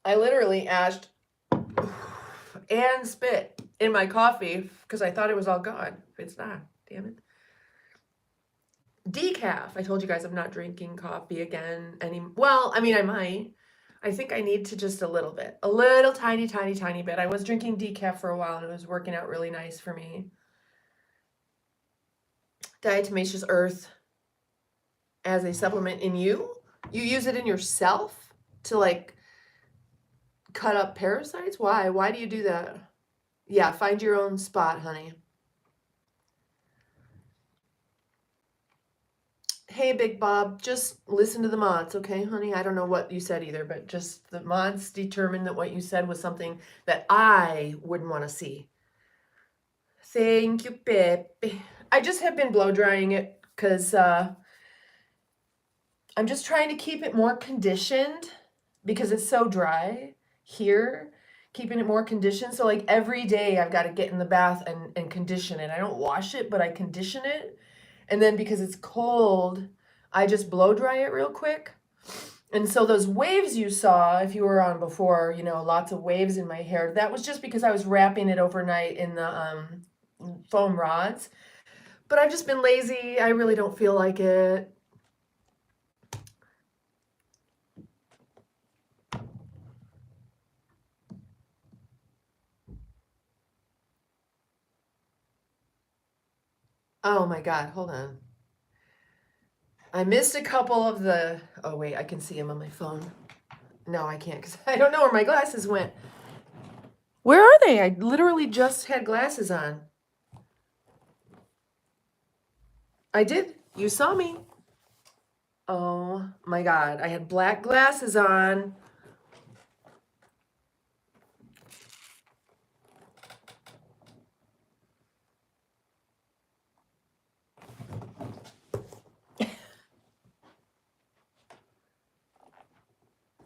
I literally ashed and spit in my coffee because I thought it was all gone. It's not. Damn it. Decaf. I told you guys I'm not drinking coffee again well, I mean, I might. I think I need to just a little bit. A little tiny bit. I was drinking decaf for a while and it was working out really nice for me. Diatomaceous earth as a supplement in you? You use it in yourself to like cut up parasites? Why? Why do you do that? Yeah, find your own spot, honey. Hey, Big Bob, just listen to the mods, okay, honey? I don't know what you said either, but just the mods determined that what you said was something that I wouldn't want to see. Thank you, Pepe. I just have been blow drying it because I'm just trying to keep it more conditioned because it's so dry here, keeping it more conditioned. So like every day I've got to get in the bath and condition it. I don't wash it, but I condition it. And then because it's cold, I just blow dry it real quick. And so those waves you saw, if you were on before, you know, lots of waves in my hair, that was just because I was wrapping it overnight in the foam rods. But I've just been lazy. I really don't feel like it. Oh my God, hold on. I missed a couple of the, oh wait, I can see them on my phone. No, I can't because I don't know where my glasses went. Where are they? I literally just had glasses on. I did. You saw me. Oh my God, I had black glasses on.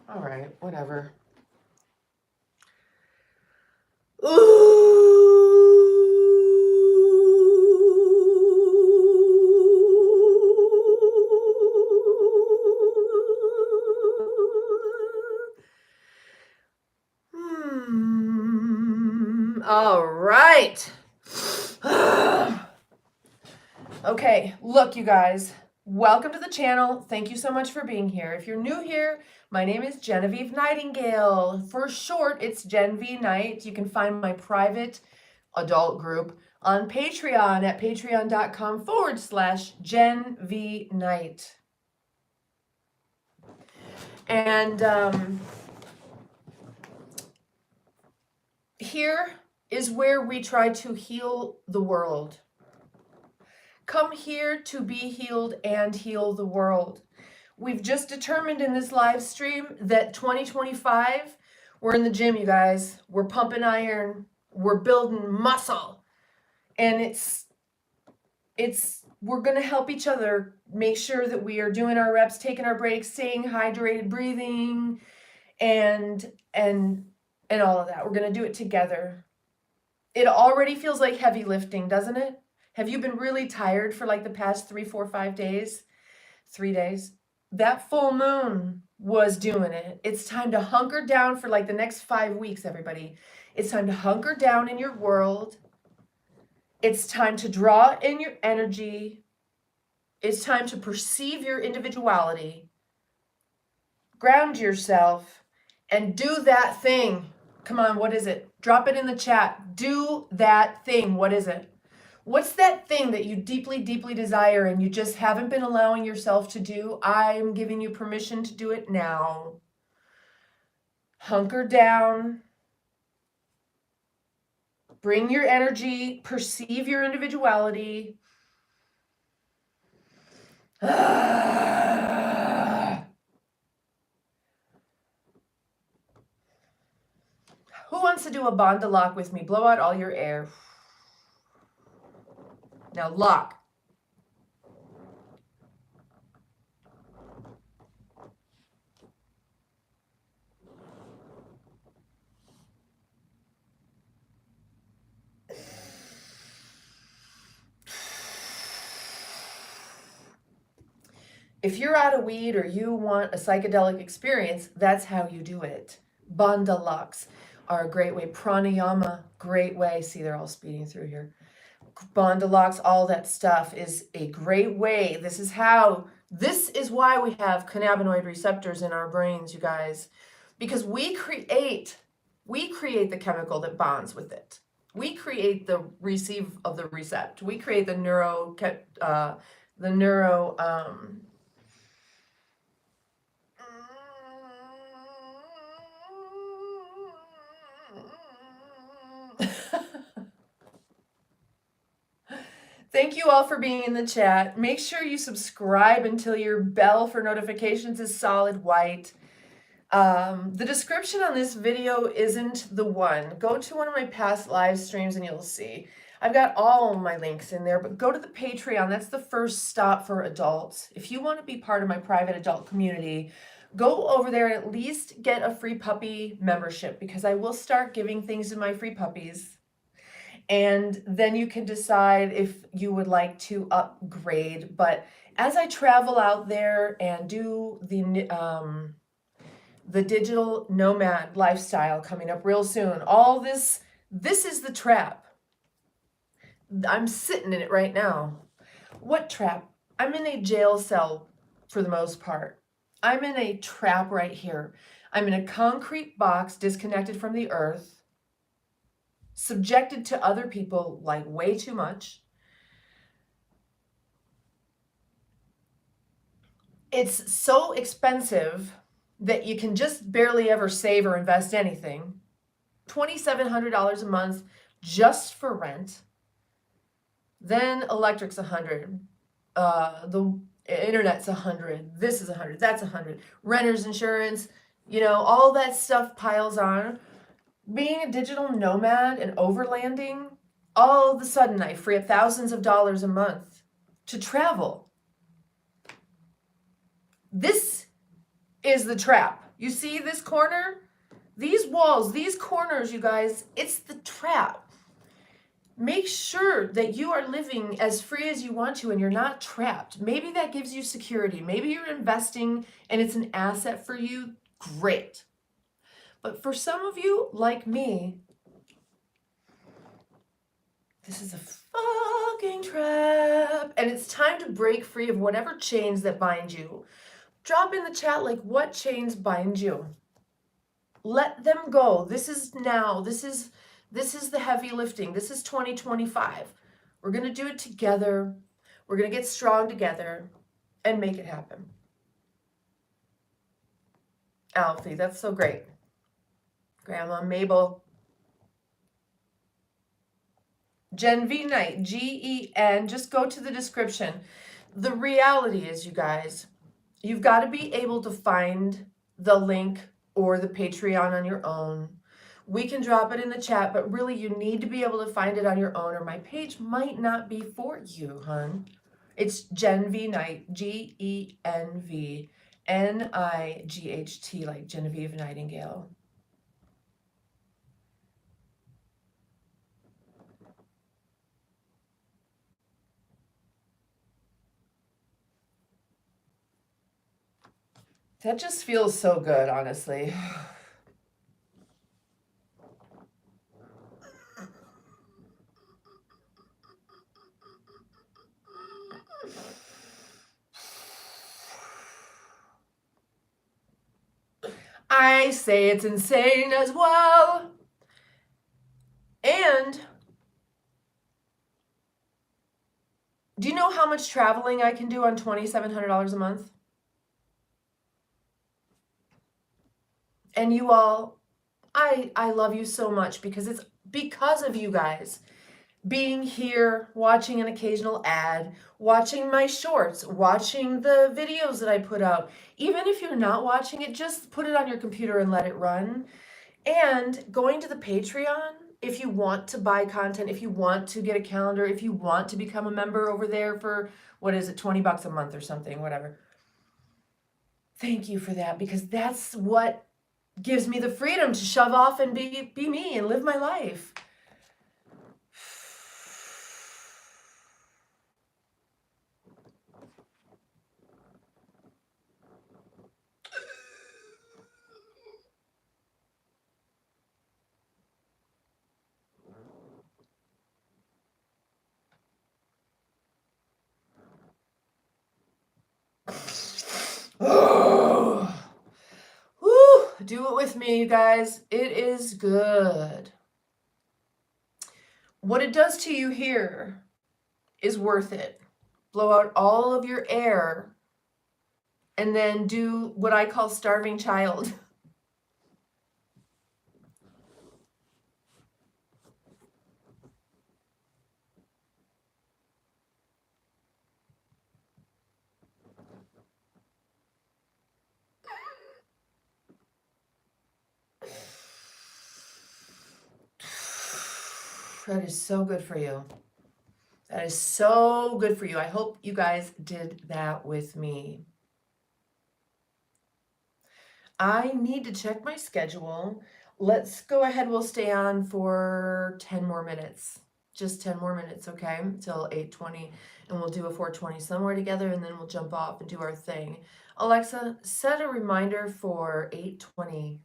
All right, whatever. All right. Okay, look, you guys. Welcome to the channel. Thank you so much for being here. If you're new here, my name is Genevieve Nightingale. For short, it's Gen V Night. You can find my private adult group on Patreon at patreon.com/Gen V Night. And here is where we try to heal the world. Come here to be healed and heal the world. We've just determined in this live stream that 2025, we're in the gym, you guys. We're pumping iron. We're building muscle. And we're going to help each other make sure that we are doing our reps, taking our breaks, staying hydrated, breathing, and all of that. We're going to do it together. It already feels like heavy lifting, doesn't it? Have you been really tired for like the past 3, 4, 5 days? 3 days? That full moon was doing it. It's time to hunker down for like the next 5 weeks, everybody. It's time to hunker down in your world. It's time to draw in your energy. It's time to perceive your individuality. Ground yourself and do that thing. Come on, what is it? Drop it in the chat. Do that thing. What is it? What's that thing that you deeply, deeply desire and you just haven't been allowing yourself to do? I'm giving you permission to do it now. hunker down, bring your energy, perceive your individuality. Who wants to do a Bandha lock with me? Blow out all your air. Now lock. If you're out of weed or you want a psychedelic experience, that's how you do it. Bandha locks are a great way. Pranayama, great way. See, they're all speeding through here. Bandha locks, all that stuff is a great way. This is why we have cannabinoid receptors in our brains, you guys, because we create the chemical that bonds with it. We create the receive of the recept. We create the Thank you all for being in the chat. Make sure you subscribe until your bell for notifications is solid white. The description on this video isn't the one. Go to one of my past live streams and you'll see. I've got all my links in there, but go to the Patreon. That's the first stop for adults. If you want to be part of my private adult community, go over there and at least get a free puppy membership, because I will start giving things to my free puppies. And then you can decide if you would like to upgrade. But as I travel out there and do the digital nomad lifestyle coming up real soon, all this is the trap. I'm sitting in it right now. What trap? I'm in a jail cell for the most part. I'm in a trap right here. I'm in a concrete box disconnected from the earth, subjected to other people like way too much. It's so expensive that you can just barely ever save or invest anything. $2,700 a month just for rent. Then electric's $100. The internet's $100. This is $100. That's $100. Renter's insurance, all that stuff piles on. Being a digital nomad and overlanding, all of a sudden I free up thousands of dollars a month to travel. This is the trap. You see this corner? These walls, these corners, you guys, it's the trap. Make sure that you are living as free as you want to and you're not trapped. Maybe that gives you security. Maybe you're investing and it's an asset for you. Great. But for some of you, like me, this is a fucking trap. And it's time to break free of whatever chains that bind you. Drop in the chat, like, what chains bind you? Let them go. This is now. This is the heavy lifting. This is 2025. We're going to do it together. We're going to get strong together and make it happen. Alfie, that's so great. Grandma Mabel. Gen V Knight, Gen, just go to the description. The reality is, you guys, you've got to be able to find the link or the Patreon on your own. We can drop it in the chat, but really you need to be able to find it on your own, or my page might not be for you, hun. It's Gen V Knight, GenV NIGHT, like Genevieve Nightingale. That just feels so good, honestly. I say it's insane as well. And do you know how much traveling I can do on $2,700 a month? And you all
I love you so much because it's because of you guys being here, watching an occasional ad, watching my shorts, watching the videos that I put out. Even if you're not watching it, just put it on your computer and let it run. And going to the Patreon, if you want to buy content, if you want to get a calendar, if you want to become a member over there for, what is it, 20 bucks a month or something, whatever. Thank you for that, because that's what gives me the freedom to shove off and be me and live my life. Woo! Do it with me, you guys. It is good. What it does to you here is worth it. Blow out all of your air and then do what I call starving child. That is so good for you. That is so good for you. I hope you guys did that with me. I need to check my schedule. Let's go ahead. We'll stay on for 10 more minutes. Just 10 more minutes, okay? Till 8:20, and we'll do a 4:20 somewhere together, and then we'll jump off and do our thing. Alexa, set a reminder for 8:20.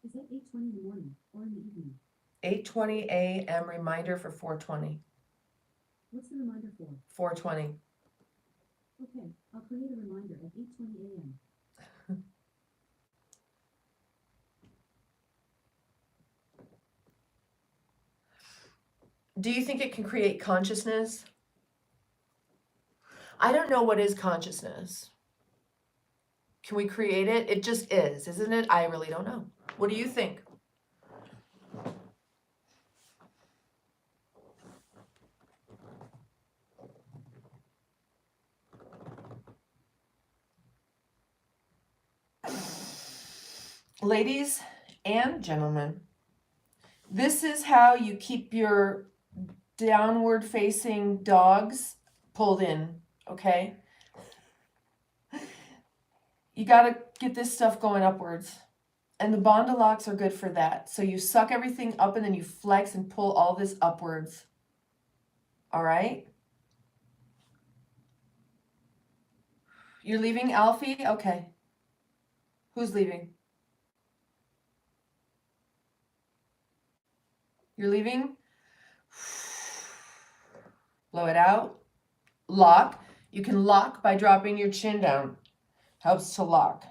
Is that 8:20 in the morning or in the evening?
8:20 a.m. reminder for 4:20.
What's the reminder for?
4:20.
Okay, I'll create a reminder at 8:20 a.m.
Do you think it can create consciousness? I don't know what is consciousness. Can we create it? It just is, isn't it? I really don't know. What do you think? Ladies and gentlemen, this is how you keep your downward facing dogs pulled in, okay? You got to get this stuff going upwards. And the Bondalocks are good for that. So you suck everything up and then you flex and pull all this upwards. All right? You're leaving, Alfie? Okay. Who's leaving? You're leaving? Blow it out. Lock. You can lock by dropping your chin down. Helps to lock.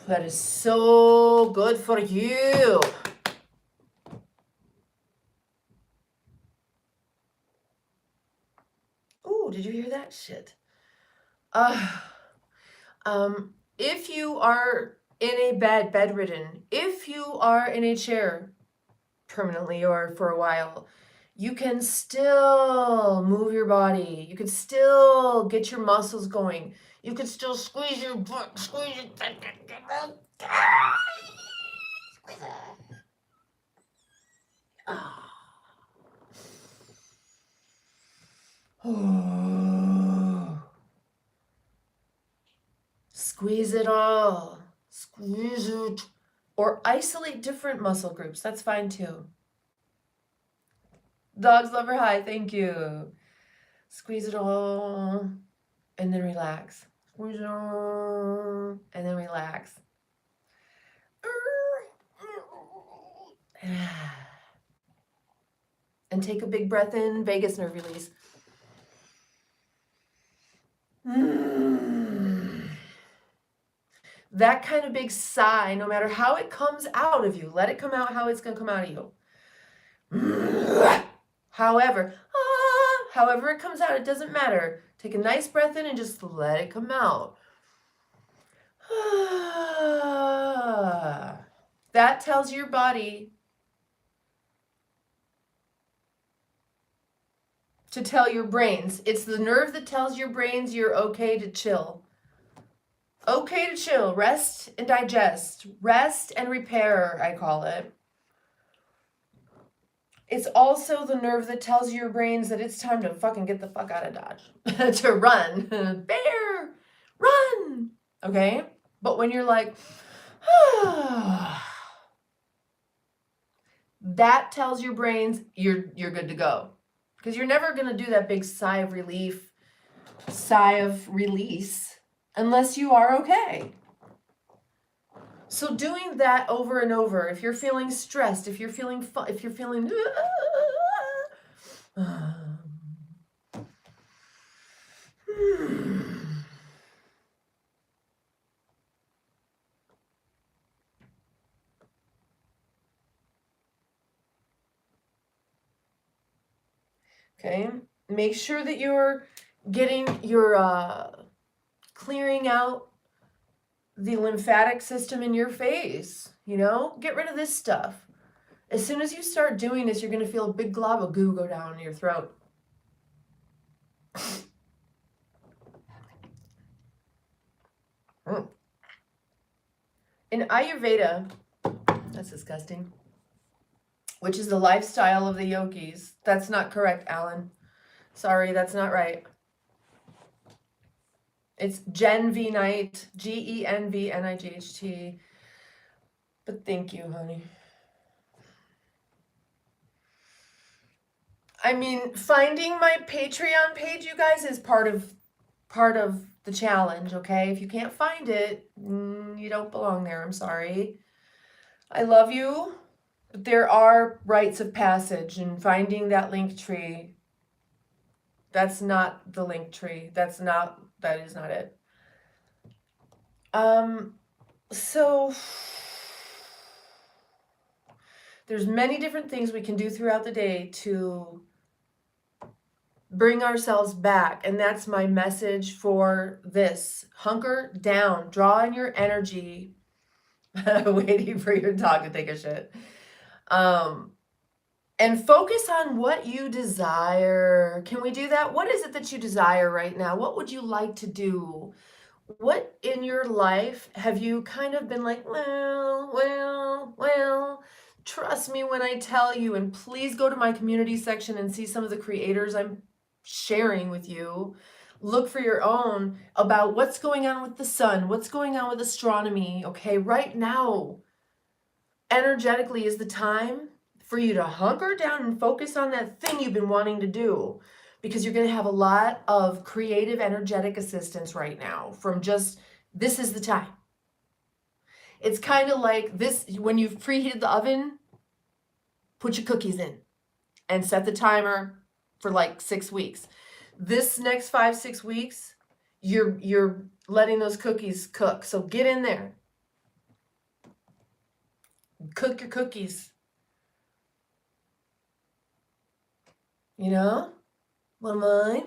That is so good for you. Ooh, did you hear that shit? If you are in a bed, bedridden, if you are in a chair permanently or for a while, you can still move your body. You can still get your muscles going. You can still squeeze your butt, squeeze it. Squeeze it all. Squeeze it. Or isolate different muscle groups. That's fine too. Dogs lover high. Thank you. Squeeze it all. And then relax. Squeeze it all. And then relax. and take a big breath in, vagus nerve release. That kind of big sigh, no matter how it comes out of you, let it come out how it's going to come out of you. However it comes out, it doesn't matter. Take a nice breath in and just let it come out. That tells your body to tell your brains. It's the nerve that tells your brains you're okay to chill. Okay to chill. Rest and digest. Rest and repair, I call it. It's also the nerve that tells your brains that it's time to fucking get the fuck out of Dodge. To run. Bear! Run! Okay? But when you're like, that tells your brains you're good to go. Because you're never going to do that big sigh of relief, sigh of release, unless you are okay. So doing that over and over, if you're feeling stressed, if you're feeling okay, make sure that you're getting your clearing out the lymphatic system in your face, you know? Get rid of this stuff. As soon as you start doing this, you're going to feel a big glob of goo go down your throat. In Ayurveda, that's disgusting, which is the lifestyle of the yogis. That's not correct, Alan. Sorry, that's not right. It's Genvight, Genvnight. But thank you, honey. I mean, finding my Patreon page, you guys, is part of the challenge, okay? If you can't find it, you don't belong there. I'm sorry. I love you, but there are rites of passage, and finding that link tree, that's not the link tree. That is not it. So there's many different things we can do throughout the day to bring ourselves back. And that's my message for this. Hunker down, draw in your energy, waiting for your dog to take a shit. And focus on what you desire. Can we do that? What is it that you desire right now? What would you like to do? What in your life have you kind of been like, well, trust me when I tell you, and please go to my community section and see some of the creators I'm sharing with you. Look for your own about what's going on with the sun, what's going on with astronomy, okay? Right now, energetically is the time for you to hunker down and focus on that thing you've been wanting to do, because you're going to have a lot of creative, energetic assistance right now from just, this is the time. It's kind of like this, when you've preheated the oven, put your cookies in and set the timer for like 6 weeks. This next 5-6 weeks, you're letting those cookies cook. So get in there. Cook your cookies. You know? Want mine?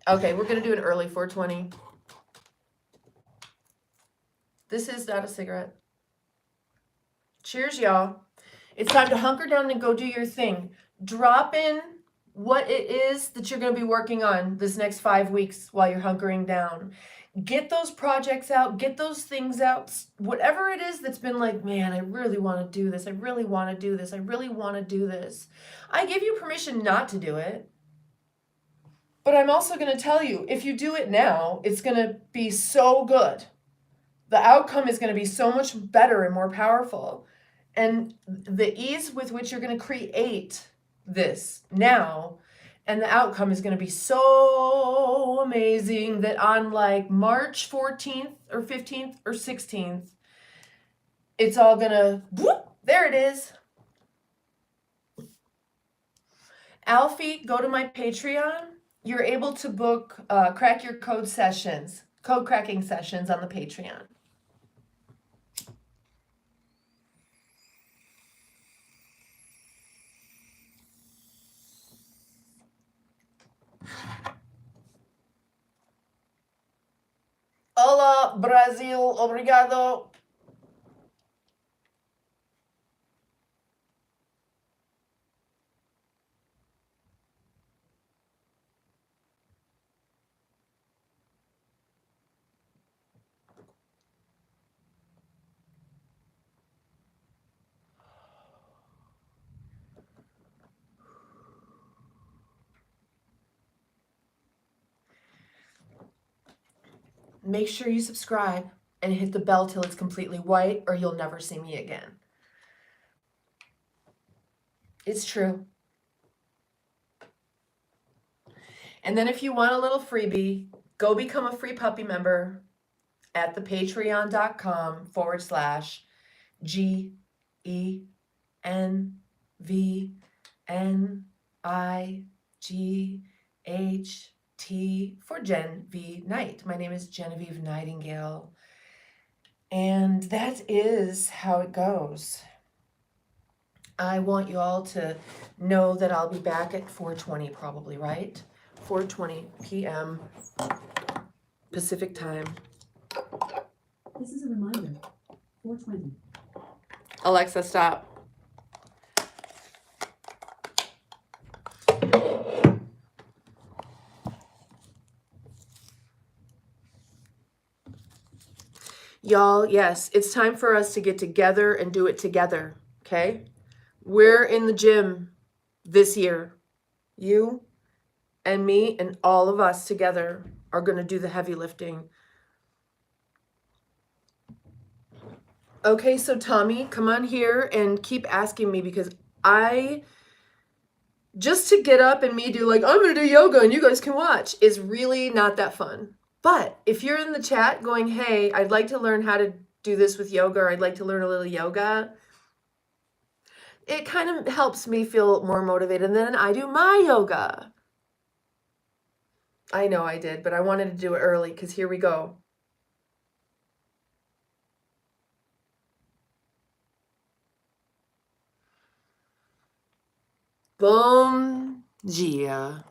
Okay, we're going to do an early 420. This is not a cigarette. Cheers, y'all. It's time to hunker down and go do your thing. Drop in what it is that you're going to be working on this next 5 weeks while you're hunkering down. Get those projects out. Get those things out. Whatever it is that's been like, man, I really want to do this. I really want to do this. I really want to do this. I give you permission not to do it. But I'm also going to tell you, if you do it now, it's going to be so good. The outcome is going to be so much better and more powerful. And the ease with which you're going to create this now, and the outcome is going to be so amazing that on like March 14th or 15th or 16th, it's all going to, whoop, there it is. Alfie, go to my Patreon. You're able to book crack your code sessions, code cracking sessions on the Patreon. Hola, Brazil, obrigado. Make sure you subscribe and hit the bell till it's completely white, or you'll never see me again. It's true. And then if you want a little freebie, go become a free puppy member at the patreon.com/GENVNIGHT for Gen V Night. My name is Genevieve Nightingale. And that is how it goes. I want you all to know that I'll be back at 4:20 probably, right? 4:20 p.m. Pacific time.
This is a reminder. 4:20.
Alexa, stop. Y'all, yes, it's time for us to get together and do it together, okay? We're in the gym this year. You and me and all of us together are going to do the heavy lifting. Okay, so Tommy, come on here and keep asking me, because just to get up and me do like, I'm going to do yoga and you guys can watch is really not that fun. But if you're in the chat going, hey, I'd like to learn how to do this with yoga, or I'd like to learn a little yoga, it kind of helps me feel more motivated. And then I do my yoga. I know I did, but I wanted to do it early because here we go. Bom dia.